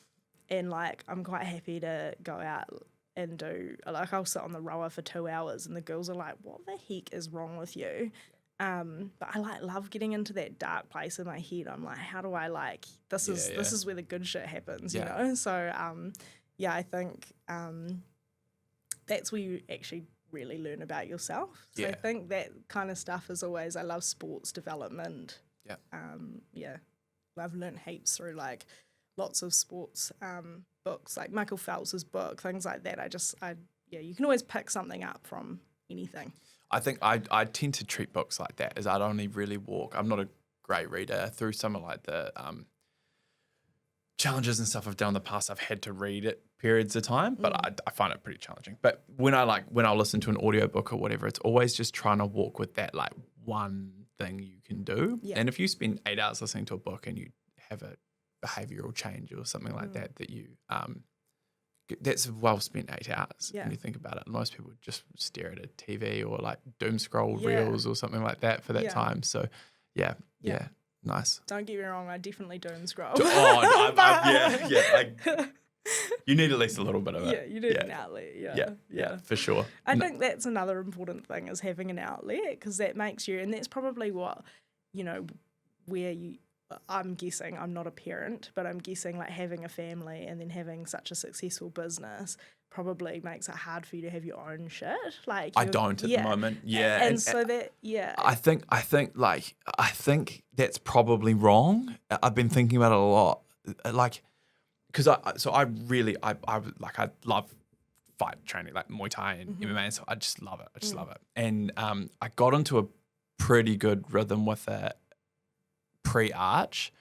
and like I'm quite happy to go out and do, like I'll sit on the rower for 2 hours and the girls are like, what the heck is wrong with you? But I like love getting into that dark place in my head. I'm like, how do I like, this is where the good shit happens, you know? So I think that's where you actually really learn about yourself. So I think that kind of stuff is always, I love sports development. I've learned heaps through like lots of sports books, like Michael Phelps's book, things like that. You can always pick something up from anything. I think I tend to treat books like that, as I'd only really walk. I'm not a great reader. Through some of like the challenges and stuff I've done in the past, I've had to read it periods of time, but I find it pretty challenging. But when I listen to an audiobook or whatever, it's always just trying to walk with that like one thing you can do. Yeah. And if you spend 8 hours listening to a book and you have a behavioural change or something like that you that's well spent 8 hours when you think about it. Most people just stare at a TV or like doom scroll reels or something like that for that time. So yeah, nice. Don't get me wrong, I definitely doom scroll. You need at least a little bit of it. Yeah, you need an outlet. Yeah, for sure. I think that's another important thing, is having an outlet, because that makes you, and that's probably what, you know, where you, I'm guessing, I'm not a parent, but I'm guessing like having a family and then having such a successful business probably makes it hard for you to have your own shit. Like I don't at the moment. Yeah. And so that, I think that's probably wrong. I've been thinking about it a lot. Like, because I love fight training, like Muay Thai and MMA, and so I just love it. Love it. And I got into a pretty good rhythm with it pre-arch,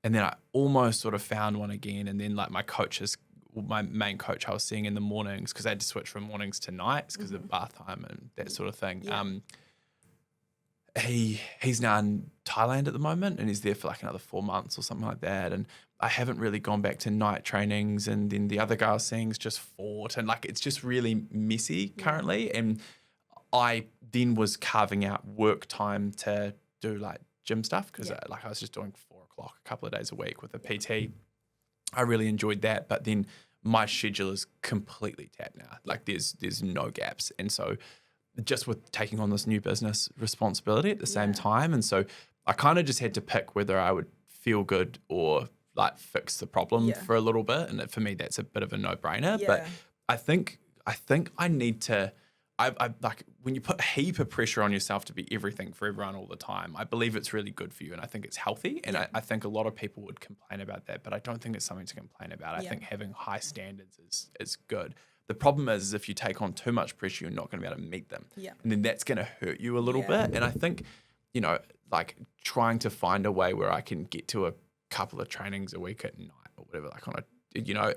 and then I almost sort of found one again, and then like my main coach I was seeing in the mornings, because I had to switch from mornings to nights because of bath time and that sort of thing. He's now in Thailand at the moment, and he's there for like another 4 months or something like that, and I haven't really gone back to night trainings, and then the other guy I was seeing's just fought, and like it's just really messy currently. And I then was carving out work time to do like gym stuff, because I was just doing 4 o'clock a couple of days a week with a PT. I really enjoyed that, but then my schedule is completely tapped now. Like there's no gaps, and so just with taking on this new business responsibility at the same time, and so I kind of just had to pick whether I would feel good or like fix the problem for a little bit, and for me that's a bit of a no-brainer. But I think I need to. I like when you put a heap of pressure on yourself to be everything for everyone all the time, I believe it's really good for you, and I think it's healthy, and I think a lot of people would complain about that, but I don't think it's something to complain about. I think having high standards is good. The problem is if you take on too much pressure, you're not going to be able to meet them, and then that's going to hurt you a little bit. And I think, you know, like trying to find a way where I can get to a couple of trainings a week at night or whatever, like on a, you know,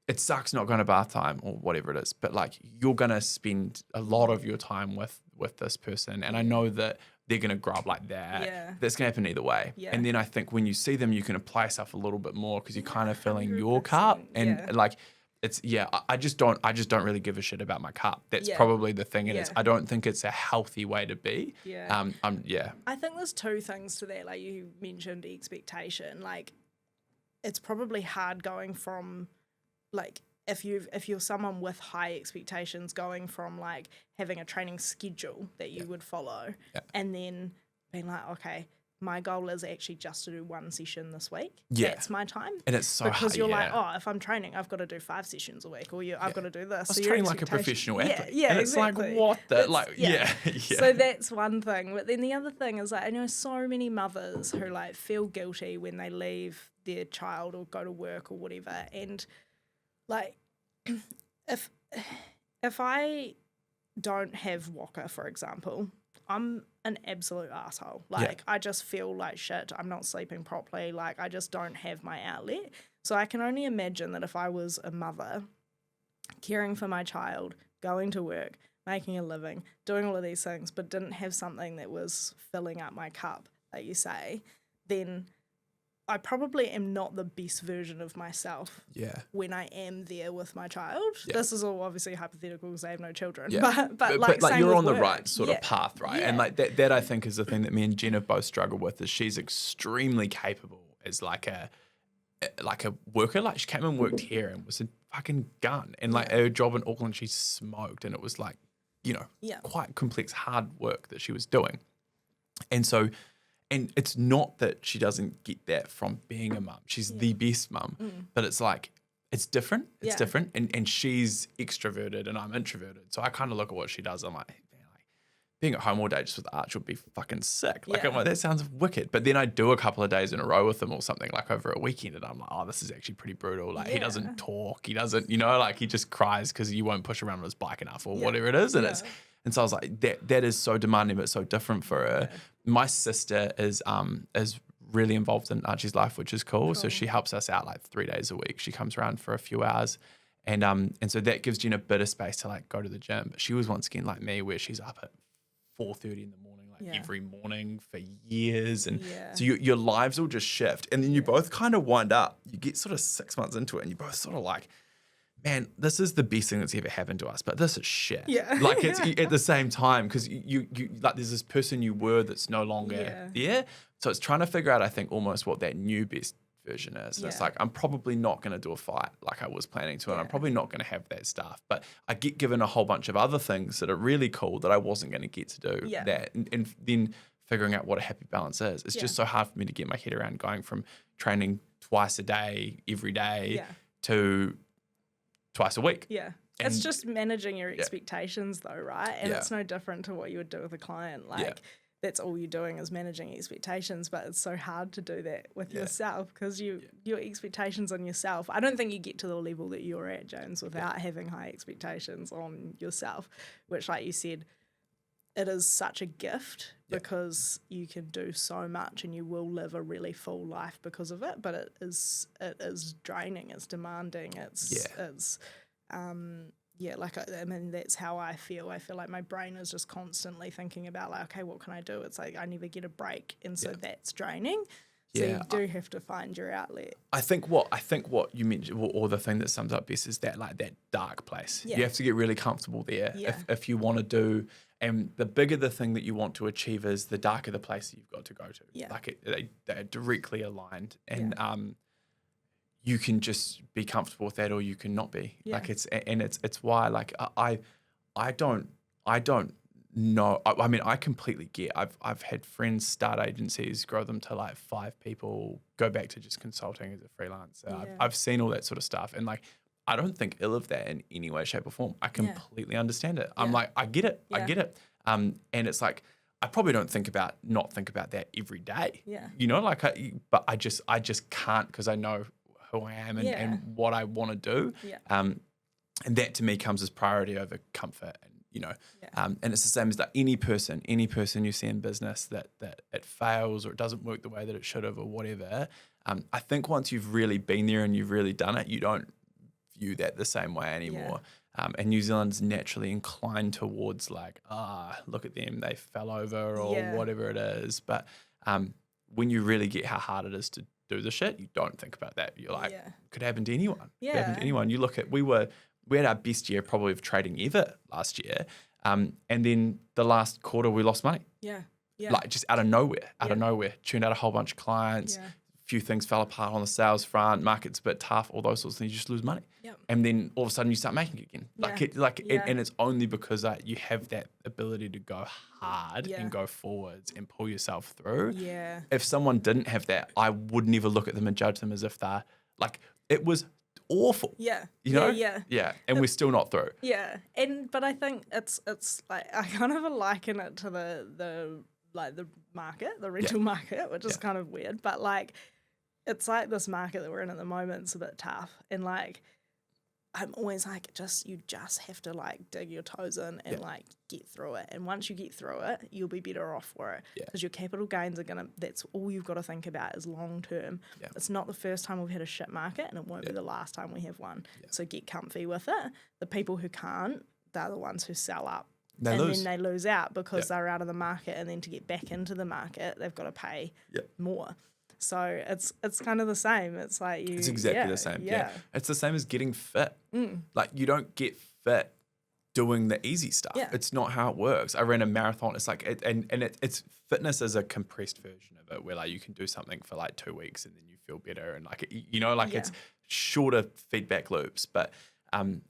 it sucks not going to bath time or whatever it is, but like you're going to spend a lot of your time with this person. And I know that they're going to grow up like that. Yeah. That's going to happen either way. Yeah. And then I think when you see them, you can apply yourself a little bit more because you're kind of filling your cup. And like, it's, I just don't really give a shit about my cup. That's probably the thing. And I don't think it's a healthy way to be. Yeah. I think there's two things to that. Like you mentioned expectation. Like it's probably hard going from, like if you're someone with high expectations, going from like having a training schedule that you would follow and then being like, okay, my goal is actually just to do 1 session this week. That's my time. And it's so because hard, you're like, oh, if I'm training, I've got to do 5 sessions a week, or I've got to do this. I was training like a professional athlete. And it's exactly. like, what the, like, So that's one thing. But then the other thing is like, I know so many mothers who like feel guilty when they leave their child or go to work or whatever. And like, if I don't have Waka, for example, I'm an absolute asshole. Like, I just feel like shit. I'm not sleeping properly. Like, I just don't have my outlet. So I can only imagine that if I was a mother, caring for my child, going to work, making a living, doing all of these things, but didn't have something that was filling up my cup, like you say, then I probably am not the best version of myself Yeah. when I am there with my child. Yeah. This is all obviously hypothetical because I have no children. Yeah. But like same you're with on the work. right sort of path, right? Yeah. And like that I think is the thing that me and Jen have both struggled with is she's extremely capable as like a worker. Like she came and worked here and was a fucking gun. And like her job in Auckland, she smoked, and it was like, quite complex, hard work that she was doing. And so, and it's not that she doesn't get that from being a mum. She's the best mum, but it's like, it's different. It's different. And she's extroverted and I'm introverted. So I kind of look at what she does. I'm like, man, like being at home all day just with Arch would be fucking sick. Like, I'm like, that sounds wicked. But then I do a couple of days in a row with him or something like over a weekend. And I'm like, oh, this is actually pretty brutal. Like he doesn't talk. He doesn't, like he just cries because you won't push around on his bike enough or whatever it is. And and so I was like, that is so demanding, but so different for her. My sister is really involved in Archie's life, which is cool. So she helps us out like 3 days a week. She comes around for a few hours. And so that gives Jen a bit of space to like go to the gym. But she was once again like me, where she's up at 4:30 in the morning, like every morning for years. And so your lives will just shift. And then you both kind of wind up, you get sort of 6 months into it and you both sort of like, man, this is the best thing that's ever happened to us, but this is shit. Yeah. Like it's at the same time, because you like there's this person you were that's no longer there. So it's trying to figure out, I think, almost what that new best version is. And it's like, I'm probably not going to do a fight like I was planning to, and I'm probably not going to have that stuff. But I get given a whole bunch of other things that are really cool that I wasn't going to get to do that. And then figuring out what a happy balance is. It's just so hard for me to get my head around going from training twice a day, every day, to twice a week. Yeah. And it's just managing your expectations though, right? And it's no different to what you would do with a client. Like that's all you're doing is managing expectations, but it's so hard to do that with yourself because your expectations on yourself. I don't think you get to the level that you're at, Jones, without having high expectations on yourself, which like you said, it is such a gift because you can do so much and you will live a really full life because of it. But it is draining. It's demanding. I mean, that's how I feel. I feel like my brain is just constantly thinking about like, okay, what can I do? It's like I never get a break, and so that's draining. So you do have to find your outlet. I think what you mentioned, or the thing that sums up best, is that like that dark place. You have to get really comfortable there if you want to do. And the bigger the thing that you want to achieve is, the darker the place that you've got to go to. Yeah. Like they're directly aligned, and you can just be comfortable with that, or you can not be. Yeah. Like it's why like I don't know. I mean, I completely get. I've had friends start agencies, grow them to like 5 people, go back to just consulting as a freelancer. Yeah. I've seen all that sort of stuff, and like I don't think ill of that in any way, shape, or form. I completely understand it. I'm like, I get it. Yeah. I get it. And it's like, I probably don't think about that every day. Yeah. But I just can't, because I know who I am and what I want to do. Yeah. And that to me comes as priority over comfort. And and it's the same as that any person you see in business that it fails or it doesn't work the way that it should have or whatever. I think once you've really been there and you've really done it, you don't view that the same way anymore. And New Zealand's naturally inclined towards like, look at them, they fell over or whatever it is. But when you really get how hard it is to do the shit, you don't think about that. You're like, could happen to anyone. Yeah. Could happen to anyone. You look at, we had our best year probably of trading ever last year. And then the last quarter we lost money. Yeah. Yeah. Like just out of nowhere. Tuned out a whole bunch of clients. Yeah. Few things fell apart on the sales front, market's a bit tough, all those sorts of things, you just lose money. Yep. And then all of a sudden you start making it again. And it's only because you have that ability to go hard and go forwards and pull yourself through. Yeah. If someone didn't have that, I would never look at them and judge them as if they're like, it was awful. Yeah. Yeah. And we're still not through. Yeah. But I think it's like, I kind of liken it to the market, the rental market, which is kind of weird, but like, it's like this market that we're in at the moment is a bit tough, and like I'm always like, you just have to like dig your toes in and like get through it, and once you get through it, you'll be better off for it, because your capital gains are that's all you've got to think about is long term. It's not the first time we've had a shit market, and it won't be the last time we have one. So get comfy with it. The people who can't, they're the ones who sell up. Then they lose out because they're out of the market, and then to get back into the market, they've got to pay more. So it's kind of the same. It's like It's exactly the same. Yeah. It's the same as getting fit. Like you don't get fit doing the easy stuff. Yeah. It's not how it works. I ran a marathon. It's like, it's fitness is a compressed version of it where like you can do something for like 2 weeks and then you feel better. And like, it's shorter feedback loops, but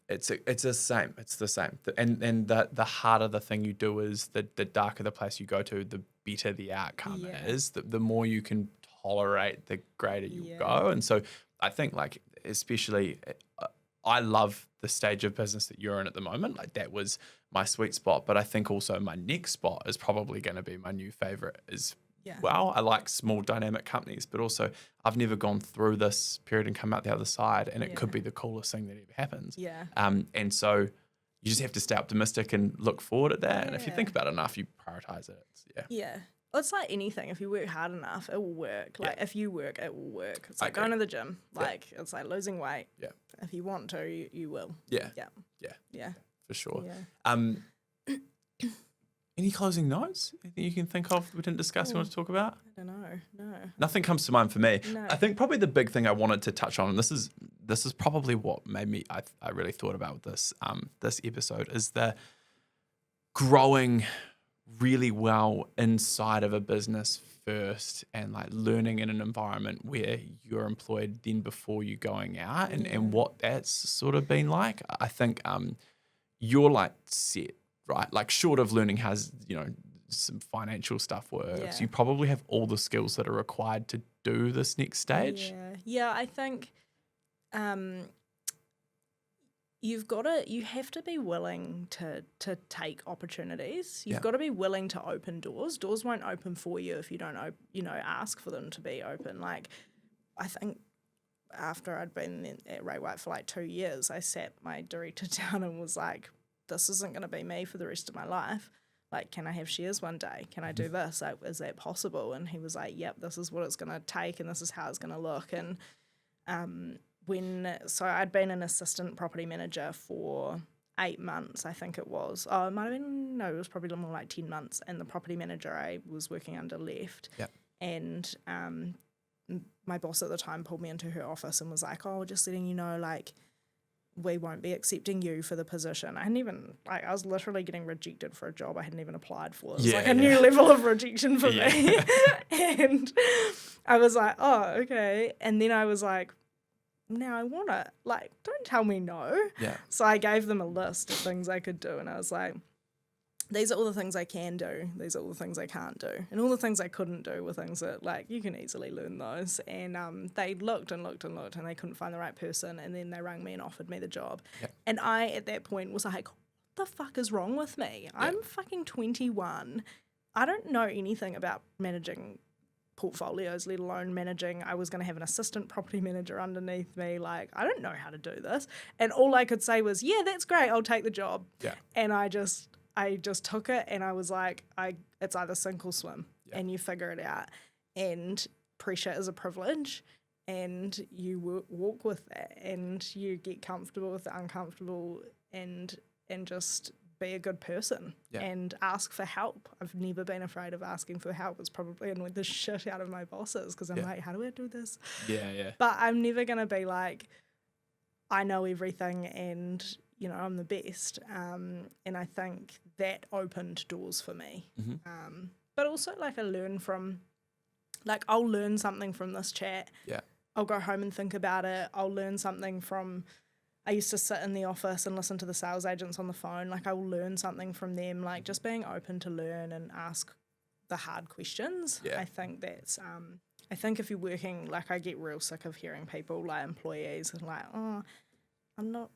it's the same. It's the same. And the harder the thing you do is, the darker the place you go to, the better the outcome is. The more you can tolerate, the greater you go. And so I think like, especially, I love the stage of business that you're in at the moment. Like that was my sweet spot. But I think also my next spot is probably going to be my new favorite as well. I like small dynamic companies, but also I've never gone through this period and come out the other side, and it could be the coolest thing that ever happens. And so you just have to stay optimistic and look forward at that. And if you think about it enough, you prioritize it. Well, it's like anything. If you work hard enough, it will work. Like if you work, it will work. It's like going to the gym. Like it's like losing weight. If you want to, you will. Yeah. For sure. Yeah. Any closing notes? Anything you can think of we didn't discuss you want to talk about? I don't know. No. Nothing comes to mind for me. No. I think probably the big thing I wanted to touch on, and this is probably what made me I really thought about this this episode, is the growing really well inside of a business first, and like learning in an environment where you're employed then before you going out, and what that's sort of been like. I think you're like set, right? Like short of learning how some financial stuff works, you probably have all the skills that are required to do this next stage. I think you have to be willing to take opportunities. You've got to be willing to open doors. Doors won't open for you if you don't ask for them to be open. Like I think after I'd been at Ray White for like 2 years, I sat my director down and was like, this isn't going to be me for the rest of my life. Like, can I have shares one day? Can I do this? Like, is that possible? And he was like, yep, this is what it's going to take and this is how it's going to look. And so I'd been an assistant property manager for 8 months, I think it was. Oh, it might have been, no, it was probably more like 10 months. And the property manager I was working under left. And my boss at the time pulled me into her office and was like, oh, just letting you know, like, we won't be accepting you for the position. I was literally getting rejected for a job I hadn't even applied for. It was like a new level of rejection for me. And I was like, oh, okay. And then I was like, now I want it. Like, don't tell me no. So I gave them a list of things I could do. And I was like, these are all the things I can do. These are all the things I can't do. And all the things I couldn't do were things that, like, you can easily learn those. And they looked and looked and looked, and they couldn't find the right person. And then they rang me and offered me the job. And I, at that point, was like, what the fuck is wrong with me? I'm fucking 21. I don't know anything about managing portfolios, let alone managing. I was going to have an assistant property manager underneath me. Like, I don't know how to do this. And all I could say was, yeah, that's great. I'll take the job. And I just took it, and I was like, it's either sink or swim, and you figure it out. And pressure is a privilege, and you walk with that, and you get comfortable with the uncomfortable, and just be a good person and ask for help. I've never been afraid of asking for help. It's probably annoyed the shit out of my bosses because I'm like, how do I do this? But I'm never going to be like, I know everything and I'm the best. And I think that opened doors for me. But also, like, I'll learn something from this chat. I'll go home and think about it. I'll learn something from, I used to sit in the office and listen to the sales agents on the phone. Like, I'll learn something from them. Like, just being open to learn and ask the hard questions. I think that's, I think if you're working, like, I get real sick of hearing people, like, employees, and like, oh, I'm not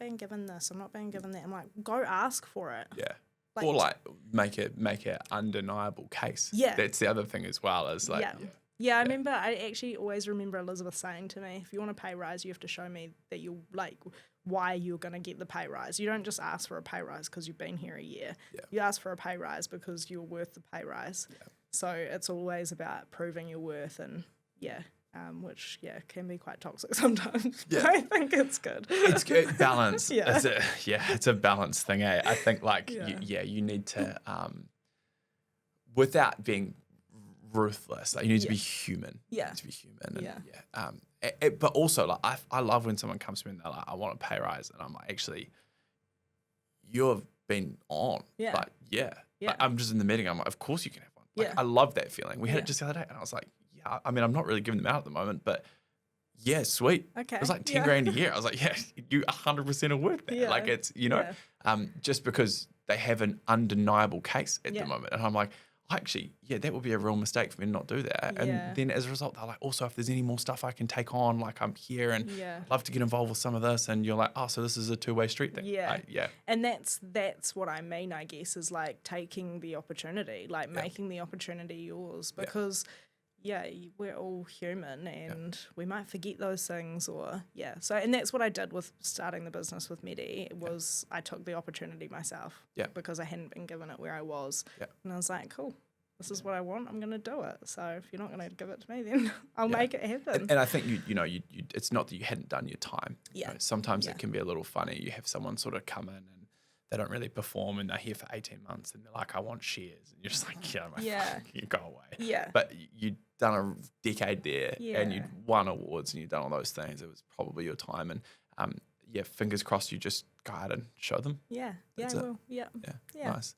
being given this, I'm not being given that. I'm like, go ask for it. Like, or like make it undeniable case. That's the other thing as well, is like I remember, I actually always remember Elizabeth saying to me, if you want a pay rise, you have to show me that you like why you're going to get the pay rise. You don't just ask for a pay rise because you've been here a year. You ask for a pay rise because you're worth the pay rise. So it's always about proving your worth, and which can be quite toxic sometimes. But I think it's good. It's good balance. It's a balance thing. I think like you need to, without being ruthless. Like you need to be human. Yeah. You need to be human. Yeah. And, but also, like I love when someone comes to me and they're like, I want a pay rise, and I'm like, actually, you've been on. Yeah. Like, yeah. Yeah. Like, I'm just in the meeting. I'm like, of course you can have one. Like, Yeah. I love that feeling. We had it just the other day, and I was like, yeah. I mean, I'm not really giving them out at the moment, but yeah, sweet. Okay. It was like 10 grand a year. I was like, yeah, you 100% are worth that. Yeah. Like it's, just because they have an undeniable case at the moment. And I'm like, actually, that would be a real mistake for me to not do that. Yeah. And then as a result, they're like, also, if there's any more stuff I can take on, like I'm here and I'd love to get involved with some of this. And you're like, oh, so this is a two-way street thing. Yeah. Like, yeah. And that's what I mean, I guess, is like taking the opportunity, like making the opportunity yours, because we're all human and we might forget those things So, and that's what I did with starting the business with Medi, was I took the opportunity myself because I hadn't been given it where I was. And I was like, cool, this is what I want, I'm going to do it. So if you're not going to give it to me, then I'll make it happen. And I think, you it's not that you hadn't done your time. Yeah. Sometimes it can be a little funny. You have someone sort of come in and they don't really perform and they're here for 18 months and they're like, I want shares. And you're just like, you go away. Yeah. But you'd done a decade there and you'd won awards and you'd done all those things. It was probably your time. And fingers crossed you just go out and show them. Yeah. Yeah, I will. Yeah. Nice.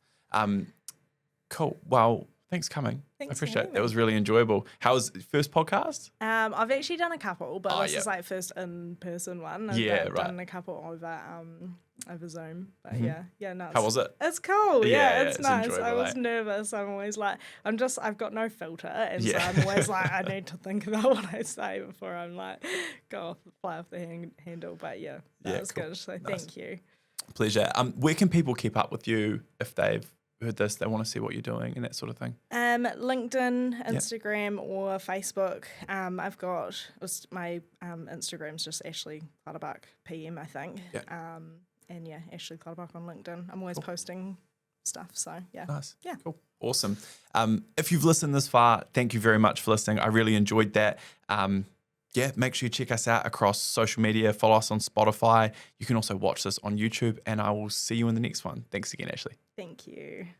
Cool. Well, thanks for coming. Thanks I appreciate for it. having That was really enjoyable. How was the first podcast? I've actually done a couple, but this is like first in-person one. I've done a couple over Zoom. But no. How was it? It's cool. Yeah, it's nice. enjoyable, I was nervous. I'm always like, I've got no filter, and so I'm always like, I need to think about what I say before I'm like, fly off the handle. But that was good. So thank you. Pleasure. Where can people keep up with you if they've heard this, they want to see what you're doing and that sort of thing? LinkedIn, Instagram, or Facebook. I've got my Instagram's just Ashleigh Clutterbuck PM, I think. And Ashleigh Clutterbuck on LinkedIn. I'm always posting stuff, so Nice. Yeah. Cool. Awesome. If you've listened this far, thank you very much for listening. I really enjoyed that. Make sure you check us out across social media. Follow us on Spotify. You can also watch this on YouTube, and I will see you in the next one. Thanks again, Ashleigh. Thank you.